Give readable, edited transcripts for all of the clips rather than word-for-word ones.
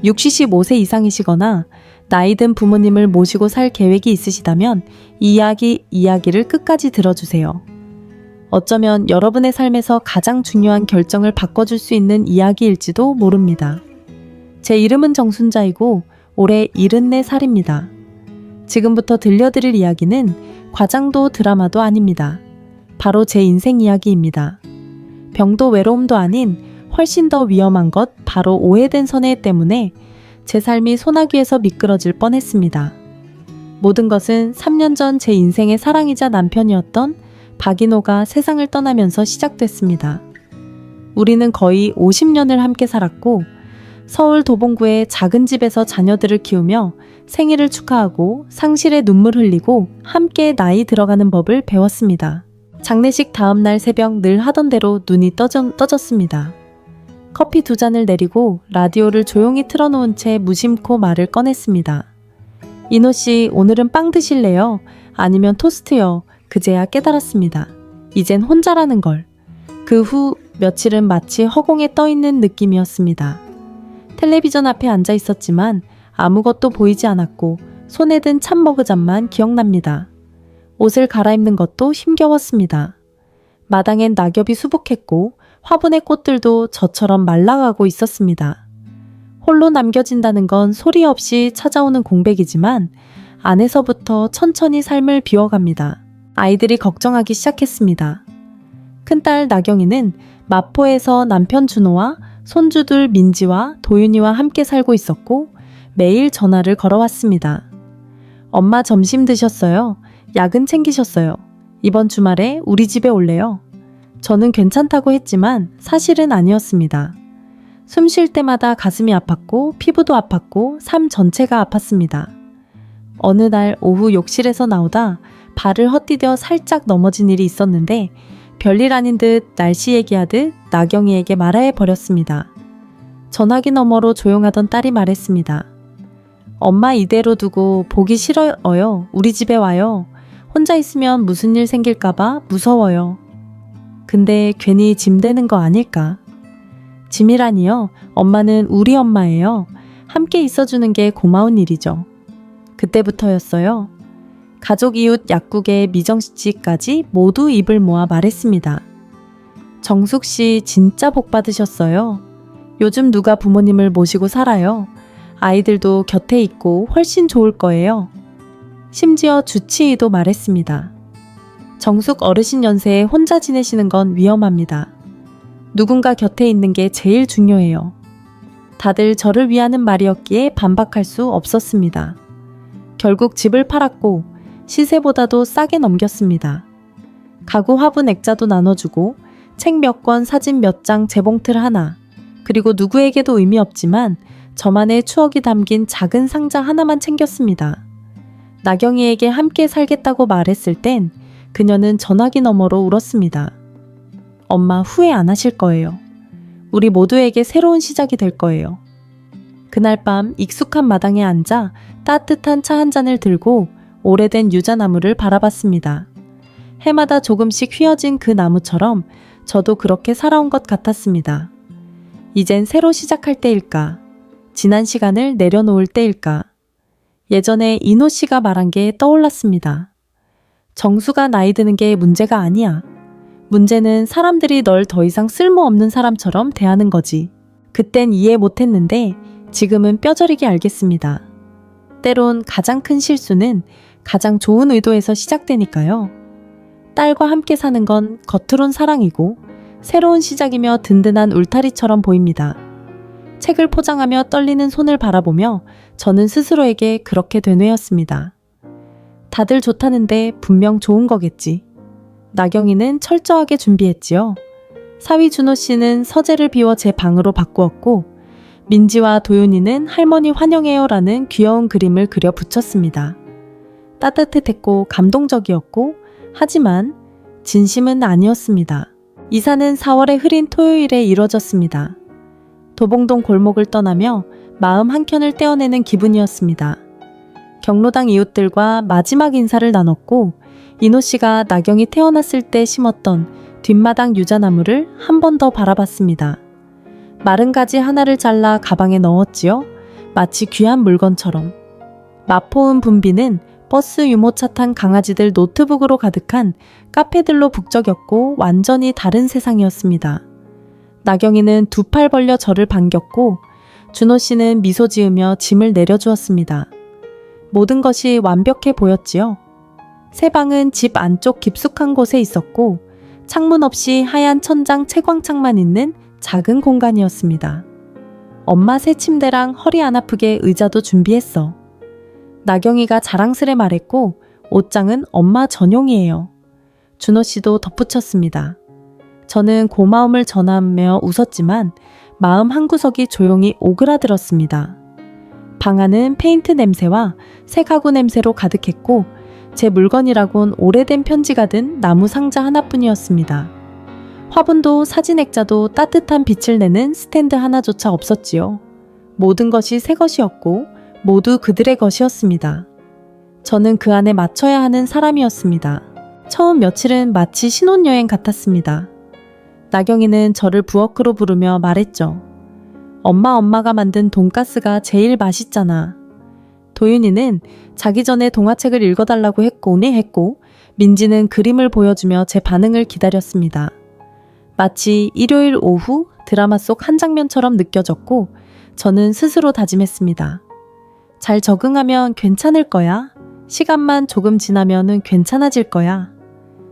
65세 이상이시거나 나이 든 부모님을 모시고 살 계획이 있으시다면 이 이야기를 끝까지 들어주세요. 어쩌면 여러분의 삶에서 가장 중요한 결정을 바꿔줄 수 있는 이야기일지도 모릅니다. 제 이름은 정순자이고 올해 74살입니다. 지금부터 들려드릴 이야기는 과장도 드라마도 아닙니다. 바로 제 인생 이야기입니다. 병도 외로움도 아닌 훨씬 더 위험한 것, 바로 오해된 선회 때문에 제 삶이 소나기에서 미끄러질 뻔했습니다. 모든 것은 3년 전 제 인생의 사랑이자 남편이었던 박인호가 세상을 떠나면서 시작됐습니다. 우리는 거의 50년을 함께 살았고 서울 도봉구의 작은 집에서 자녀들을 키우며 생일을 축하하고 상실에 눈물 흘리고 함께 나이 들어가는 법을 배웠습니다. 장례식 다음날 새벽 늘 하던 대로 눈이 떠졌습니다. 커피 2잔을 내리고 라디오를 조용히 틀어놓은 채 무심코 말을 꺼냈습니다. 인호씨, 오늘은 빵 드실래요? 아니면 토스트요? 그제야 깨달았습니다. 이젠 혼자라는 걸. 그 후 며칠은 마치 허공에 떠있는 느낌이었습니다. 텔레비전 앞에 앉아 있었지만 아무것도 보이지 않았고 손에 든 참머그잔만 기억납니다. 옷을 갈아입는 것도 힘겨웠습니다. 마당엔 낙엽이 수북했고 화분의 꽃들도 저처럼 말라가고 있었습니다. 홀로 남겨진다는 건 소리 없이 찾아오는 공백이지만 안에서부터 천천히 삶을 비워갑니다. 아이들이 걱정하기 시작했습니다. 큰딸 나경이는 마포에서 남편 준호와 손주들 민지와 도윤이와 함께 살고 있었고 매일 전화를 걸어왔습니다. 엄마 점심 드셨어요? 야근 챙기셨어요? 이번 주말에 우리 집에 올래요? 저는 괜찮다고 했지만 사실은 아니었습니다. 숨 쉴 때마다 가슴이 아팠고 피부도 아팠고 삶 전체가 아팠습니다. 어느 날 오후 욕실에서 나오다 발을 헛디뎌 살짝 넘어진 일이 있었는데 별일 아닌 듯 날씨 얘기하듯 나경이에게 말해버렸습니다. 전화기 너머로 조용하던 딸이 말했습니다. 엄마 이대로 두고 보기 싫어요. 우리 집에 와요. 혼자 있으면 무슨 일 생길까봐 무서워요. 근데 괜히 짐 되는 거 아닐까? 짐이라니요? 엄마는 우리 엄마예요. 함께 있어주는 게 고마운 일이죠. 그때부터였어요. 가족, 이웃, 약국에 미정씨까지 모두 입을 모아 말했습니다. 정숙씨 진짜 복 받으셨어요. 요즘 누가 부모님을 모시고 살아요. 아이들도 곁에 있고 훨씬 좋을 거예요. 심지어 주치의도 말했습니다. 정숙 어르신 연세에 혼자 지내시는 건 위험합니다. 누군가 곁에 있는 게 제일 중요해요. 다들 저를 위하는 말이었기에 반박할 수 없었습니다. 결국 집을 팔았고 시세보다도 싸게 넘겼습니다. 가구 화분 액자도 나눠주고 책 몇 권, 사진 몇 장, 재봉틀 하나, 그리고 누구에게도 의미 없지만 저만의 추억이 담긴 작은 상자 하나만 챙겼습니다. 나경이에게 함께 살겠다고 말했을 땐 그녀는 전화기 너머로 울었습니다. 엄마 후회 안 하실 거예요. 우리 모두에게 새로운 시작이 될 거예요. 그날 밤 익숙한 마당에 앉아 따뜻한 차 한 잔을 들고 오래된 유자나무를 바라봤습니다. 해마다 조금씩 휘어진 그 나무처럼 저도 그렇게 살아온 것 같았습니다. 이젠 새로 시작할 때일까? 지난 시간을 내려놓을 때일까? 예전에 인호 씨가 말한 게 떠올랐습니다. 정수가 나이 드는 게 문제가 아니야. 문제는 사람들이 널 더 이상 쓸모없는 사람처럼 대하는 거지. 그땐 이해 못했는데 지금은 뼈저리게 알겠습니다. 때론 가장 큰 실수는 가장 좋은 의도에서 시작되니까요. 딸과 함께 사는 건 겉으론 사랑이고 새로운 시작이며 든든한 울타리처럼 보입니다. 책을 포장하며 떨리는 손을 바라보며 저는 스스로에게 그렇게 되뇌었습니다. 다들 좋다는데 분명 좋은 거겠지. 나경이는 철저하게 준비했지요. 사위 준호 씨는 서재를 비워 제 방으로 바꾸었고 민지와 도윤이는 할머니 환영해요라는 귀여운 그림을 그려 붙였습니다. 따뜻했고 감동적이었고 하지만 진심은 아니었습니다. 이사는 4월의 흐린 토요일에 이뤄졌습니다. 도봉동 골목을 떠나며 마음 한켠을 떼어내는 기분이었습니다. 경로당 이웃들과 마지막 인사를 나눴고 인호 씨가 나경이 태어났을 때 심었던 뒷마당 유자나무를 한 번 더 바라봤습니다. 마른 가지 하나를 잘라 가방에 넣었지요. 마치 귀한 물건처럼. 마포은 분비는 버스 유모차 탄 강아지들 노트북으로 가득한 카페들로 북적였고 완전히 다른 세상이었습니다. 나경이는 두 팔 벌려 저를 반겼고 준호 씨는 미소 지으며 짐을 내려주었습니다. 모든 것이 완벽해 보였지요. 새 방은 집 안쪽 깊숙한 곳에 있었고 창문 없이 하얀 천장 채광창만 있는 작은 공간이었습니다. 엄마 새 침대랑 허리 안 아프게 의자도 준비했어. 나경이가 자랑스레 말했고 옷장은 엄마 전용이에요. 준호 씨도 덧붙였습니다. 저는 고마움을 전하며 웃었지만 마음 한구석이 조용히 오그라들었습니다. 방 안은 페인트 냄새와 새 가구 냄새로 가득했고 제 물건이라곤 오래된 편지가 든 나무 상자 하나뿐이었습니다. 화분도 사진 액자도 따뜻한 빛을 내는 스탠드 하나조차 없었지요. 모든 것이 새 것이었고 모두 그들의 것이었습니다. 저는 그 안에 맞춰야 하는 사람이었습니다. 처음 며칠은 마치 신혼여행 같았습니다. 나경이는 저를 부엌으로 부르며 말했죠. 엄마가 만든 돈가스가 제일 맛있잖아. 도윤이는 자기 전에 동화책을 읽어달라고 했고 민지는 그림을 보여주며 제 반응을 기다렸습니다. 마치 일요일 오후 드라마 속 한 장면처럼 느껴졌고 저는 스스로 다짐했습니다. 잘 적응하면 괜찮을 거야. 시간만 조금 지나면은 괜찮아질 거야.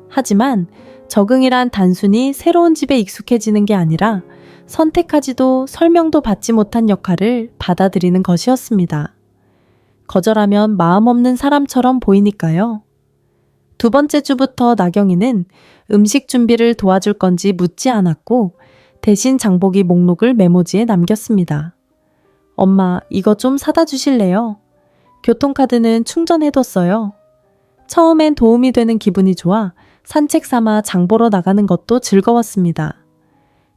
하지만 적응이란 단순히 새로운 집에 익숙해지는 게 아니라 선택하지도 설명도 받지 못한 역할을 받아들이는 것이었습니다. 거절하면 마음 없는 사람처럼 보이니까요. 두 번째 주부터 나경이는 음식 준비를 도와줄 건지 묻지 않았고 대신 장보기 목록을 메모지에 남겼습니다. 엄마, 이거 좀 사다 주실래요? 교통카드는 충전해뒀어요. 처음엔 도움이 되는 기분이 좋아 산책 삼아 장 보러 나가는 것도 즐거웠습니다.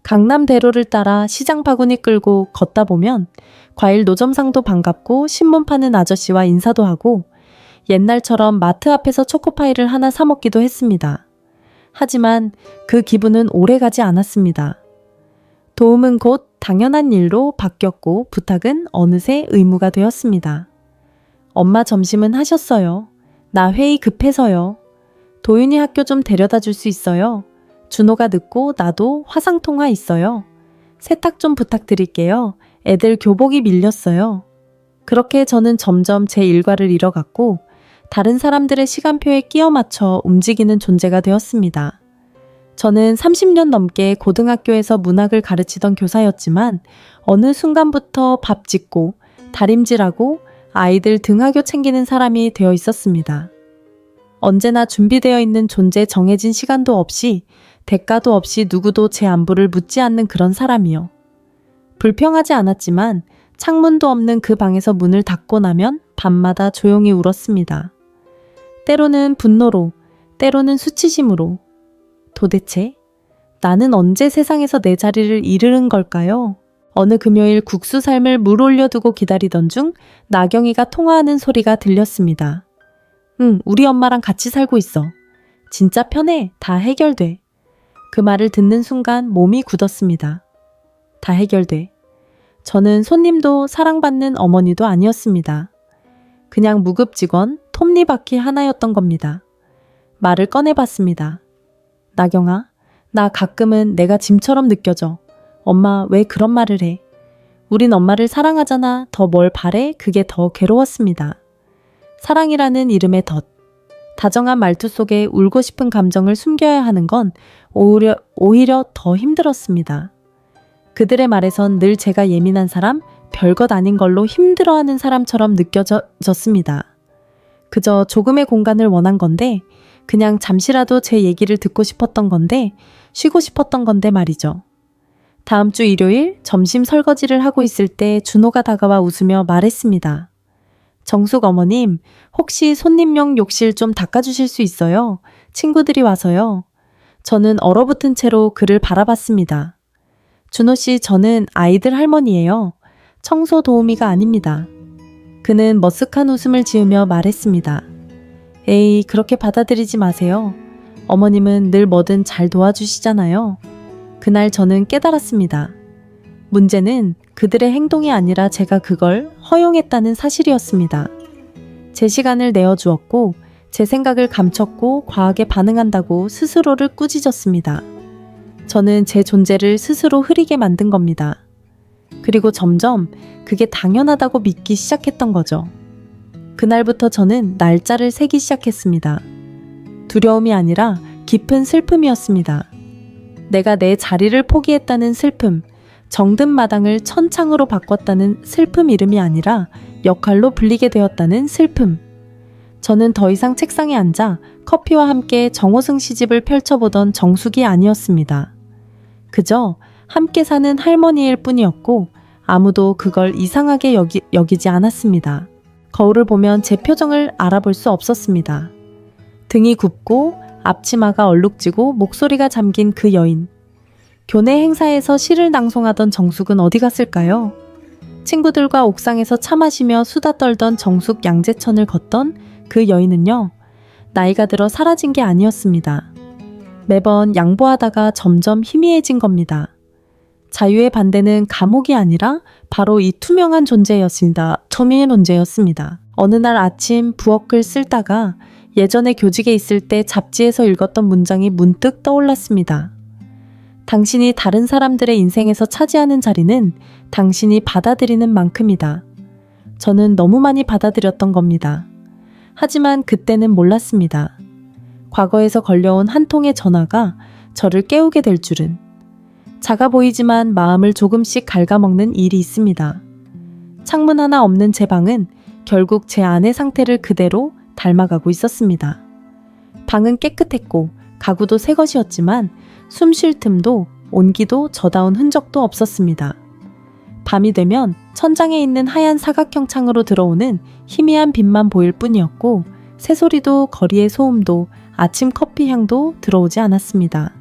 강남대로를 따라 시장 바구니 끌고 걷다 보면 과일 노점상도 반갑고 신문 파는 아저씨와 인사도 하고 옛날처럼 마트 앞에서 초코파이를 하나 사 먹기도 했습니다. 하지만 그 기분은 오래가지 않았습니다. 도움은 곧 당연한 일로 바뀌었고 부탁은 어느새 의무가 되었습니다. 엄마 점심은 하셨어요. 나 회의 급해서요. 도윤이 학교 좀 데려다 줄 수 있어요. 준호가 늦고 나도 화상통화 있어요. 세탁 좀 부탁드릴게요. 애들 교복이 밀렸어요. 그렇게 저는 점점 제 일과를 잃어갔고 다른 사람들의 시간표에 끼워 맞춰 움직이는 존재가 되었습니다. 저는 30년 넘게 고등학교에서 문학을 가르치던 교사였지만 어느 순간부터 밥 짓고 다림질하고 아이들 등하교 챙기는 사람이 되어 있었습니다. 언제나 준비되어 있는 존재 정해진 시간도 없이 대가도 없이 누구도 제 안부를 묻지 않는 그런 사람이요. 불평하지 않았지만 창문도 없는 그 방에서 문을 닫고 나면 밤마다 조용히 울었습니다. 때로는 분노로, 때로는 수치심으로. 도대체 나는 언제 세상에서 내 자리를 잃은 걸까요? 어느 금요일 국수 삶을 물 올려두고 기다리던 중 나경이가 통화하는 소리가 들렸습니다. 응, 우리 엄마랑 같이 살고 있어. 진짜 편해. 다 해결돼. 그 말을 듣는 순간 몸이 굳었습니다. 다 해결돼. 저는 손님도 사랑받는 어머니도 아니었습니다. 그냥 무급 직원, 톱니바퀴 하나였던 겁니다. 말을 꺼내봤습니다. 나경아, 나 가끔은 내가 짐처럼 느껴져. 엄마 왜 그런 말을 해? 우린 엄마를 사랑하잖아. 더 뭘 바래? 그게 더 괴로웠습니다. 사랑이라는 이름의 덫. 다정한 말투 속에 울고 싶은 감정을 숨겨야 하는 건 오히려 더 힘들었습니다. 그들의 말에선 늘 제가 예민한 사람, 별것 아닌 걸로 힘들어하는 사람처럼 느껴졌습니다. 그저 조금의 공간을 원한 건데, 그냥 잠시라도 제 얘기를 듣고 싶었던 건데, 쉬고 싶었던 건데 말이죠. 다음 주 일요일 점심 설거지를 하고 있을 때 준호가 다가와 웃으며 말했습니다. 정숙 어머님, 혹시 손님용 욕실 좀 닦아주실 수 있어요? 친구들이 와서요. 저는 얼어붙은 채로 그를 바라봤습니다. 준호 씨, 저는 아이들 할머니예요. 청소 도우미가 아닙니다. 그는 머쓱한 웃음을 지으며 말했습니다. 에이, 그렇게 받아들이지 마세요. 어머님은 늘 뭐든 잘 도와주시잖아요. 그날 저는 깨달았습니다. 문제는 그들의 행동이 아니라 제가 그걸 허용했다는 사실이었습니다. 제 시간을 내어주었고 제 생각을 감췄고 과하게 반응한다고 스스로를 꾸짖었습니다. 저는 제 존재를 스스로 흐리게 만든 겁니다. 그리고 점점 그게 당연하다고 믿기 시작했던 거죠. 그날부터 저는 날짜를 세기 시작했습니다. 두려움이 아니라 깊은 슬픔이었습니다. 내가 내 자리를 포기했다는 슬픔, 정든 마당을 천창으로 바꿨다는 슬픔 이름이 아니라 역할로 불리게 되었다는 슬픔. 저는 더 이상 책상에 앉아 커피와 함께 정호승 시집을 펼쳐보던 정숙이 아니었습니다. 그저 함께 사는 할머니일 뿐이었고 아무도 그걸 이상하게 여기지 않았습니다. 거울을 보면 제 표정을 알아볼 수 없었습니다. 등이 굽고 앞치마가 얼룩지고 목소리가 잠긴 그 여인. 교내 행사에서 시를 낭송하던 정숙은 어디 갔을까요? 친구들과 옥상에서 차 마시며 수다 떨던 정숙 양재천을 걷던 그 여인은요, 나이가 들어 사라진 게 아니었습니다. 매번 양보하다가 점점 희미해진 겁니다. 자유의 반대는 감옥이 아니라 바로 이 투명한 존재였습니다. 투명한 존재였습니다. 어느 날 아침 부엌을 쓸다가 예전에 교직에 있을 때 잡지에서 읽었던 문장이 문득 떠올랐습니다. 당신이 다른 사람들의 인생에서 차지하는 자리는 당신이 받아들이는 만큼이다. 저는 너무 많이 받아들였던 겁니다. 하지만 그때는 몰랐습니다. 과거에서 걸려온 한 통의 전화가 저를 깨우게 될 줄은. 작아 보이지만 마음을 조금씩 갉아먹는 일이 있습니다. 창문 하나 없는 제 방은 결국 제 안의 상태를 그대로 닮아가고 있었습니다. 방은 깨끗했고 가구도 새 것이었지만 숨 쉴 틈도 온기도 저다운 흔적도 없었습니다. 밤이 되면 천장에 있는 하얀 사각형 창으로 들어오는 희미한 빛만 보일 뿐이었고 새소리도 거리의 소음도 아침 커피 향도 들어오지 않았습니다.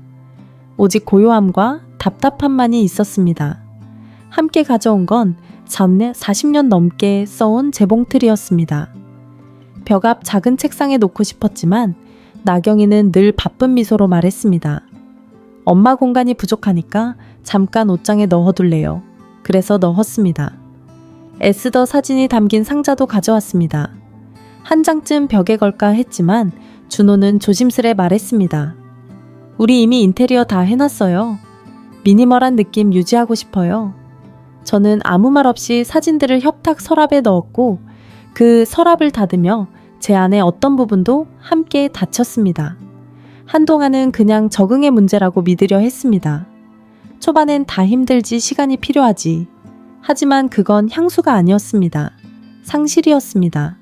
오직 고요함과 답답함만이 있었습니다. 함께 가져온 건 40년 넘게 써온 재봉틀이었습니다. 벽 앞 작은 책상에 놓고 싶었지만 나경이는 늘 바쁜 미소로 말했습니다. 엄마 공간이 부족하니까 잠깐 옷장에 넣어둘래요. 그래서 넣었습니다. 애쓰더 사진이 담긴 상자도 가져왔습니다. 한 장쯤 벽에 걸까 했지만 준호는 조심스레 말했습니다. 우리 이미 인테리어 다 해놨어요. 미니멀한 느낌 유지하고 싶어요. 저는 아무 말 없이 사진들을 협탁 서랍에 넣었고 그 서랍을 닫으며 제 안의 어떤 부분도 함께 닫혔습니다. 한동안은 그냥 적응의 문제라고 믿으려 했습니다. 초반엔 다 힘들지 시간이 필요하지. 하지만 그건 향수가 아니었습니다. 상실이었습니다.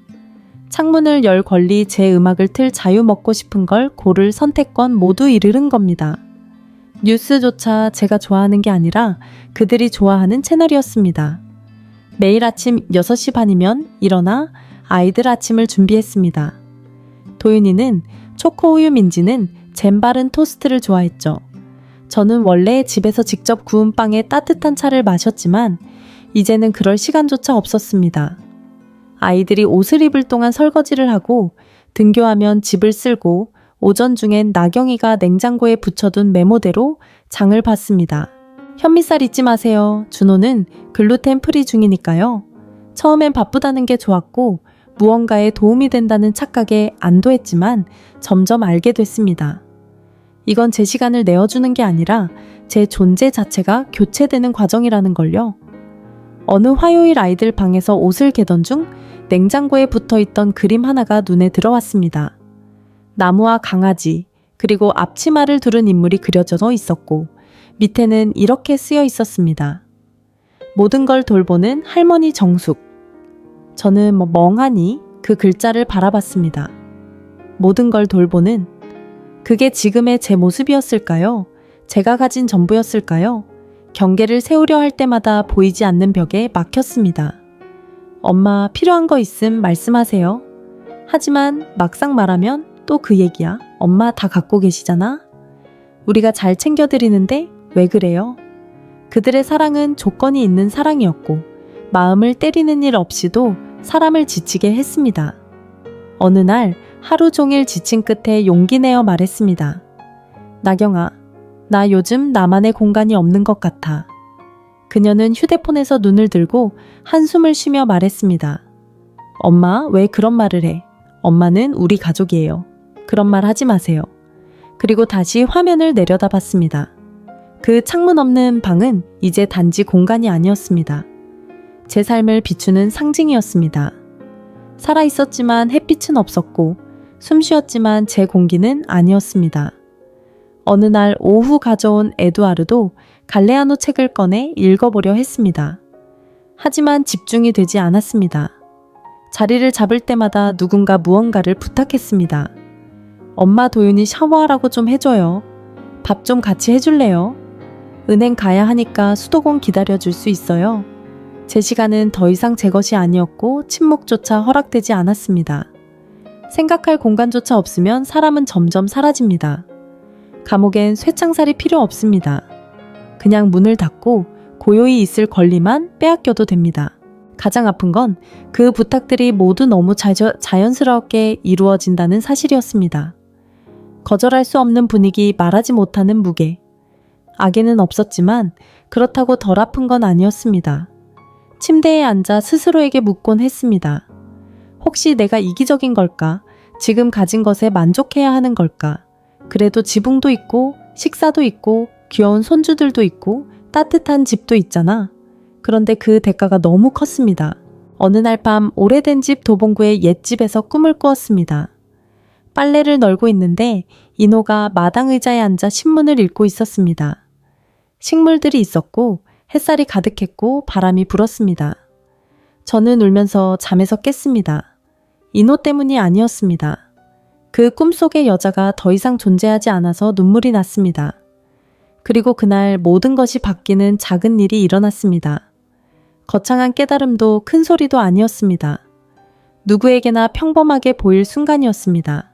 창문을 열 권리 제 음악을 틀 자유 먹고 싶은 걸 고를 선택권 모두 잃은 겁니다. 뉴스조차 제가 좋아하는 게 아니라 그들이 좋아하는 채널이었습니다. 매일 아침 6시 반이면 일어나 아이들 아침을 준비했습니다. 도윤이는 초코우유 민지는 잼 바른 토스트를 좋아했죠. 저는 원래 집에서 직접 구운 빵에 따뜻한 차를 마셨지만 이제는 그럴 시간조차 없었습니다. 아이들이 옷을 입을 동안 설거지를 하고 등교하면 집을 쓸고 오전 중엔 나경이가 냉장고에 붙여둔 메모대로 장을 봤습니다. 현미쌀 잊지 마세요. 준호는 글루텐 프리 중이니까요. 처음엔 바쁘다는 게 좋았고 무언가에 도움이 된다는 착각에 안도했지만 점점 알게 됐습니다. 이건 제 시간을 내어주는 게 아니라 제 존재 자체가 교체되는 과정이라는 걸요. 어느 화요일 아이들 방에서 옷을 개던 중 냉장고에 붙어있던 그림 하나가 눈에 들어왔습니다. 나무와 강아지, 그리고 앞치마를 두른 인물이 그려져 있었고 밑에는 이렇게 쓰여 있었습니다. 모든 걸 돌보는 할머니 정숙. 저는 멍하니 그 글자를 바라봤습니다. 모든 걸 돌보는, 그게 지금의 제 모습이었을까요? 제가 가진 전부였을까요? 경계를 세우려 할 때마다 보이지 않는 벽에 막혔습니다. 엄마 필요한 거 있음 말씀하세요. 하지만 막상 말하면 또 그 얘기야. 엄마 다 갖고 계시잖아. 우리가 잘 챙겨드리는데 왜 그래요? 그들의 사랑은 조건이 있는 사랑이었고 마음을 때리는 일 없이도 사람을 지치게 했습니다. 어느 날 하루 종일 지친 끝에 용기 내어 말했습니다. 나경아, 나 요즘 나만의 공간이 없는 것 같아. 그녀는 휴대폰에서 눈을 들고 한숨을 쉬며 말했습니다. 엄마, 왜 그런 말을 해? 엄마는 우리 가족이에요. 그런 말 하지 마세요. 그리고 다시 화면을 내려다봤습니다. 그 창문 없는 방은 이제 단지 공간이 아니었습니다. 제 삶을 비추는 상징이었습니다. 살아있었지만 햇빛은 없었고 숨쉬었지만 제 공기는 아니었습니다. 어느 날 오후 가져온 에두아르도 갈레아노 책을 꺼내 읽어보려 했습니다. 하지만 집중이 되지 않았습니다. 자리를 잡을 때마다 누군가 무언가를 부탁했습니다. 엄마, 도윤이 샤워하라고 좀 해줘요. 밥 좀 같이 해줄래요? 은행 가야 하니까 수도공 기다려줄 수 있어요? 제 시간은 더 이상 제 것이 아니었고 침묵조차 허락되지 않았습니다. 생각할 공간조차 없으면 사람은 점점 사라집니다. 감옥엔 쇠창살이 필요 없습니다. 그냥 문을 닫고 고요히 있을 권리만 빼앗겨도 됩니다. 가장 아픈 건 그 부탁들이 모두 너무 자연스럽게 이루어진다는 사실이었습니다. 거절할 수 없는 분위기, 말하지 못하는 무게. 악에는 없었지만 그렇다고 덜 아픈 건 아니었습니다. 침대에 앉아 스스로에게 묻곤 했습니다. 혹시 내가 이기적인 걸까? 지금 가진 것에 만족해야 하는 걸까? 그래도 지붕도 있고 식사도 있고 귀여운 손주들도 있고 따뜻한 집도 있잖아. 그런데 그 대가가 너무 컸습니다. 어느 날 밤 오래된 집 도봉구의 옛집에서 꿈을 꾸었습니다. 빨래를 널고 있는데 인호가 마당 의자에 앉아 신문을 읽고 있었습니다. 식물들이 있었고 햇살이 가득했고 바람이 불었습니다. 저는 울면서 잠에서 깼습니다. 인호 때문이 아니었습니다. 그 꿈속의 여자가 더 이상 존재하지 않아서 눈물이 났습니다. 그리고 그날 모든 것이 바뀌는 작은 일이 일어났습니다. 거창한 깨달음도 큰 소리도 아니었습니다. 누구에게나 평범하게 보일 순간이었습니다.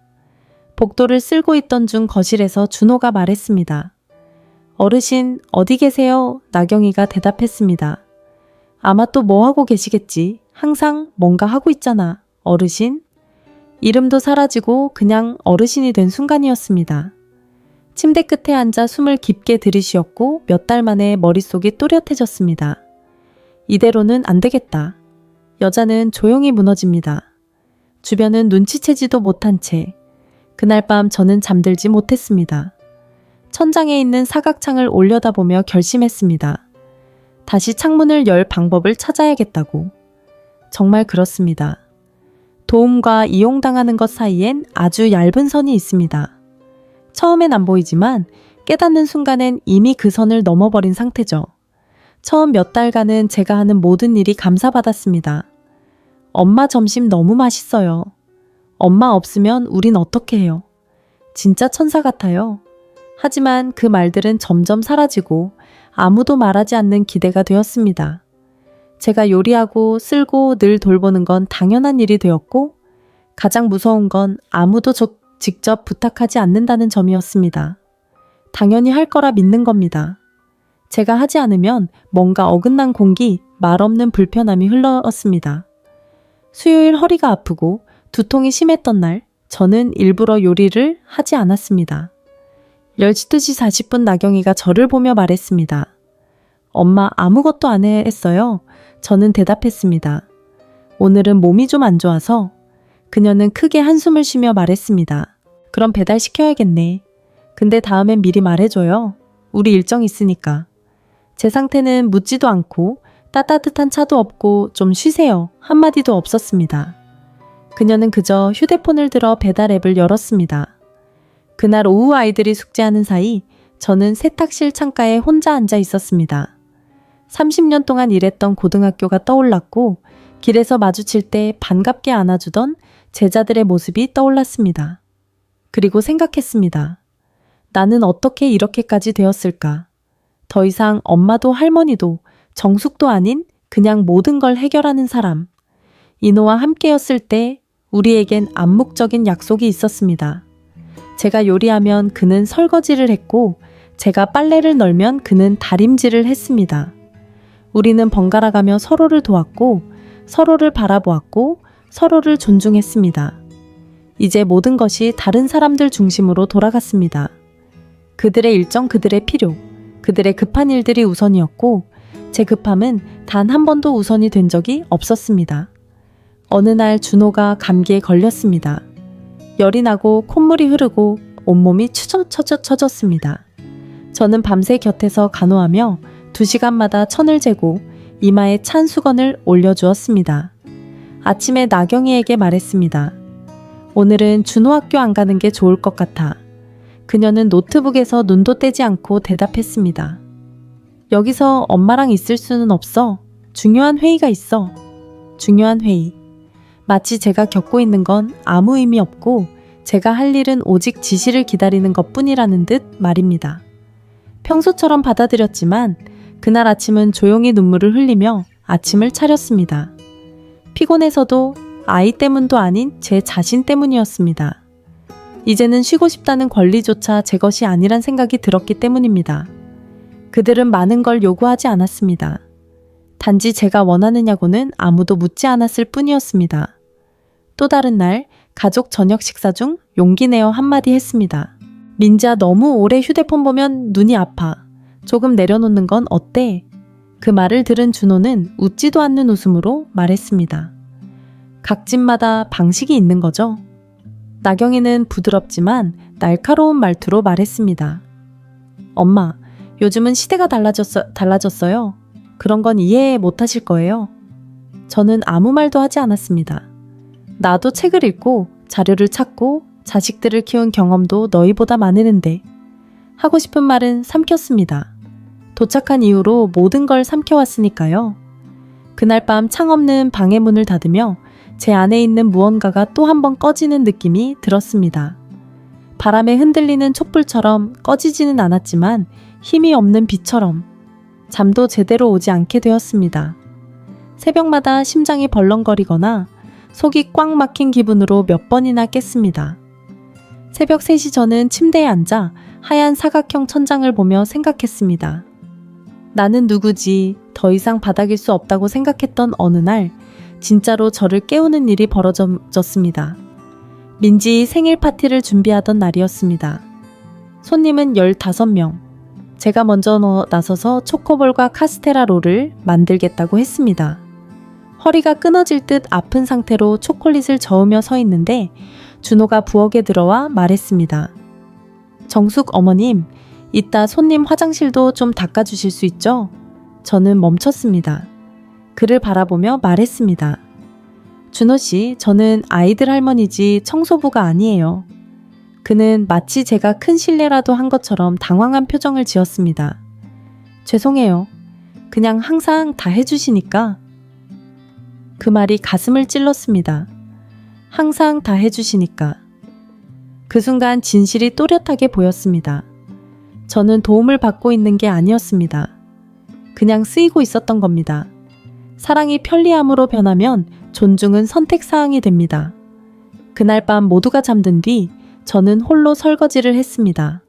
복도를 쓸고 있던 중 거실에서 준호가 말했습니다. 어르신, 어디 계세요? 나경이가 대답했습니다. 아마 또 뭐 하고 계시겠지. 항상 뭔가 하고 있잖아. 어르신? 이름도 사라지고 그냥 어르신이 된 순간이었습니다. 침대 끝에 앉아 숨을 깊게 들이쉬었고 몇 달 만에 머릿속이 또렷해졌습니다. 이대로는 안 되겠다. 여자는 조용히 무너집니다. 주변은 눈치채지도 못한 채 그날 밤 저는 잠들지 못했습니다. 천장에 있는 사각창을 올려다보며 결심했습니다. 다시 창문을 열 방법을 찾아야겠다고. 정말 그렇습니다. 도움과 이용당하는 것 사이엔 아주 얇은 선이 있습니다. 처음엔 안 보이지만 깨닫는 순간엔 이미 그 선을 넘어버린 상태죠. 처음 몇 달간은 제가 하는 모든 일이 감사받았습니다. 엄마 점심 너무 맛있어요. 엄마 없으면 우린 어떻게 해요? 진짜 천사 같아요. 하지만 그 말들은 점점 사라지고 아무도 말하지 않는 기대가 되었습니다. 제가 요리하고 쓸고 늘 돌보는 건 당연한 일이 되었고 가장 무서운 건 아무도 직접 부탁하지 않는다는 점이었습니다. 당연히 할 거라 믿는 겁니다. 제가 하지 않으면 뭔가 어긋난 공기, 말없는 불편함이 흘러왔습니다. 수요일 허리가 아프고 두통이 심했던 날 저는 일부러 요리를 하지 않았습니다. 12시 40분 나경이가 저를 보며 말했습니다. 엄마 아무것도 안 했어요. 저는 대답했습니다. 오늘은 몸이 좀 안 좋아서. 그녀는 크게 한숨을 쉬며 말했습니다. 그럼 배달시켜야겠네. 근데 다음엔 미리 말해줘요. 우리 일정 있으니까. 제 상태는 묻지도 않고 따뜻한 차도 없고 좀 쉬세요. 한마디도 없었습니다. 그녀는 그저 휴대폰을 들어 배달 앱을 열었습니다. 그날 오후 아이들이 숙제하는 사이 저는 세탁실 창가에 혼자 앉아 있었습니다. 30년 동안 일했던 고등학교가 떠올랐고 길에서 마주칠 때 반갑게 안아주던 제자들의 모습이 떠올랐습니다. 그리고 생각했습니다. 나는 어떻게 이렇게까지 되었을까? 더 이상 엄마도 할머니도 정숙도 아닌 그냥 모든 걸 해결하는 사람. 인호와 함께였을 때 우리에겐 암묵적인 약속이 있었습니다. 제가 요리하면 그는 설거지를 했고 제가 빨래를 널면 그는 다림질을 했습니다. 우리는 번갈아가며 서로를 도왔고 서로를 바라보았고 서로를 존중했습니다. 이제 모든 것이 다른 사람들 중심으로 돌아갔습니다. 그들의 일정, 그들의 필요, 그들의 급한 일들이 우선이었고 제 급함은 단 한 번도 우선이 된 적이 없었습니다. 어느 날 준호가 감기에 걸렸습니다. 열이 나고 콧물이 흐르고 온몸이 처졌습니다. 저는 밤새 곁에서 간호하며 2시간마다 천을 재고 이마에 찬 수건을 올려주었습니다. 아침에 나경이에게 말했습니다. 오늘은 준호 학교 안 가는 게 좋을 것 같아. 그녀는 노트북에서 눈도 떼지 않고 대답했습니다. 여기서 엄마랑 있을 수는 없어. 중요한 회의가 있어. 중요한 회의. 마치 제가 겪고 있는 건 아무 의미 없고 제가 할 일은 오직 지시를 기다리는 것뿐이라는 듯 말입니다. 평소처럼 받아들였지만 그날 아침은 조용히 눈물을 흘리며 아침을 차렸습니다. 피곤해서도 아이 때문도 아닌 제 자신 때문이었습니다. 이제는 쉬고 싶다는 권리조차 제 것이 아니란 생각이 들었기 때문입니다. 그들은 많은 걸 요구하지 않았습니다. 단지 제가 원하느냐고는 아무도 묻지 않았을 뿐이었습니다. 또 다른 날 가족 저녁 식사 중 용기 내어 한마디 했습니다. 민지야, 너무 오래 휴대폰 보면 눈이 아파. 조금 내려놓는 건 어때? 그 말을 들은 준호는 웃지도 않는 웃음으로 말했습니다. 각 집마다 방식이 있는 거죠. 나경이는 부드럽지만 날카로운 말투로 말했습니다. 엄마, 요즘은 시대가 달라졌어요. 그런 건 이해 못하실 거예요. 저는 아무 말도 하지 않았습니다. 나도 책을 읽고 자료를 찾고 자식들을 키운 경험도 너희보다 많으는데 하고 싶은 말은 삼켰습니다. 도착한 이후로 모든 걸 삼켜왔으니까요. 그날 밤 창 없는 방의 문을 닫으며 제 안에 있는 무언가가 또 한 번 꺼지는 느낌이 들었습니다. 바람에 흔들리는 촛불처럼 꺼지지는 않았지만 힘이 없는 빛처럼 잠도 제대로 오지 않게 되었습니다. 새벽마다 심장이 벌렁거리거나 속이 꽉 막힌 기분으로 몇 번이나 깼습니다. 새벽 3시 저는 침대에 앉아 하얀 사각형 천장을 보며 생각했습니다. 나는 누구지? 더 이상 바닥일 수 없다고 생각했던 어느 날 진짜로 저를 깨우는 일이 벌어졌습니다. 민지 생일 파티를 준비하던 날이었습니다. 손님은 15명. 제가 먼저 나서서 초코볼과 카스테라 롤을 만들겠다고 했습니다. 허리가 끊어질 듯 아픈 상태로 초콜릿을 저으며 서 있는데 준호가 부엌에 들어와 말했습니다. 정숙 어머님, 이따 손님 화장실도 좀 닦아주실 수 있죠? 저는 멈췄습니다. 그를 바라보며 말했습니다. 준호 씨, 저는 아이들 할머니지 청소부가 아니에요. 그는 마치 제가 큰 실례라도 한 것처럼 당황한 표정을 지었습니다. 죄송해요. 그냥 항상 다 해주시니까. 그 말이 가슴을 찔렀습니다. 항상 다 해주시니까. 그 순간 진실이 또렷하게 보였습니다. 저는 도움을 받고 있는 게 아니었습니다. 그냥 쓰이고 있었던 겁니다. 사랑이 편리함으로 변하면 존중은 선택사항이 됩니다. 그날 밤 모두가 잠든 뒤 저는 홀로 설거지를 했습니다.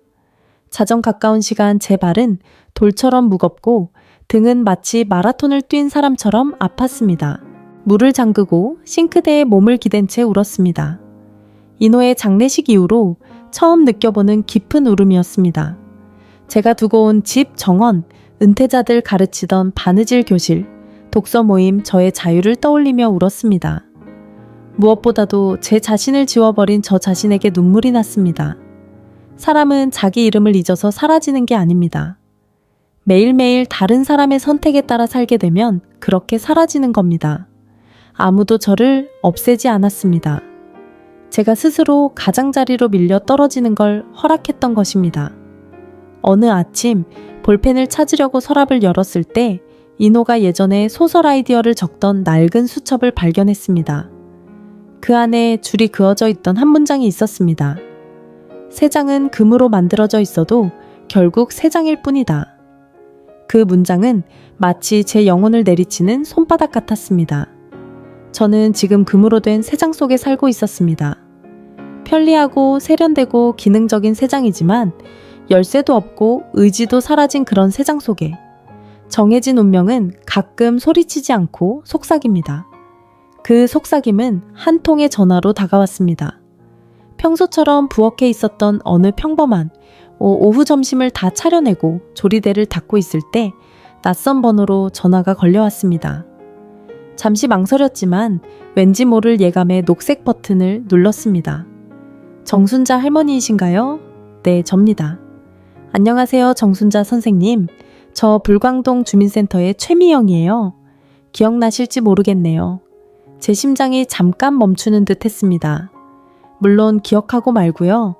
자정 가까운 시간 제 발은 돌처럼 무겁고 등은 마치 마라톤을 뛴 사람처럼 아팠습니다. 물을 잠그고 싱크대에 몸을 기댄 채 울었습니다. 인호의 장례식 이후로 처음 느껴보는 깊은 울음이었습니다. 제가 두고 온 집 정원, 은퇴자들 가르치던 바느질 교실, 독서 모임, 저의 자유를 떠올리며 울었습니다. 무엇보다도 제 자신을 지워버린 저 자신에게 눈물이 났습니다. 사람은 자기 이름을 잊어서 사라지는 게 아닙니다. 매일매일 다른 사람의 선택에 따라 살게 되면 그렇게 사라지는 겁니다. 아무도 저를 없애지 않았습니다. 제가 스스로 가장자리로 밀려 떨어지는 걸 허락했던 것입니다. 어느 아침 볼펜을 찾으려고 서랍을 열었을 때 인호가 예전에 소설 아이디어를 적던 낡은 수첩을 발견했습니다. 그 안에 줄이 그어져 있던 한 문장이 있었습니다. 세 장은 금으로 만들어져 있어도 결국 세 장일 뿐이다. 그 문장은 마치 제 영혼을 내리치는 손바닥 같았습니다. 저는 지금 금으로 된 세 장 속에 살고 있었습니다. 편리하고 세련되고 기능적인 세 장이지만 열쇠도 없고 의지도 사라진 그런 세 장 속에 정해진 운명은 가끔 소리치지 않고 속삭입니다. 그 속삭임은 한 통의 전화로 다가왔습니다. 평소처럼 부엌에 있었던 어느 평범한 오후 점심을 다 차려내고 조리대를 닦고 있을 때 낯선 번호로 전화가 걸려왔습니다. 잠시 망설였지만 왠지 모를 예감에 녹색 버튼을 눌렀습니다. 정순자 할머니이신가요? 네, 접니다. 안녕하세요, 정순자 선생님. 저 불광동 주민센터의 최미영이에요. 기억나실지 모르겠네요. 제 심장이 잠깐 멈추는 듯 했습니다. 물론 기억하고 말고요.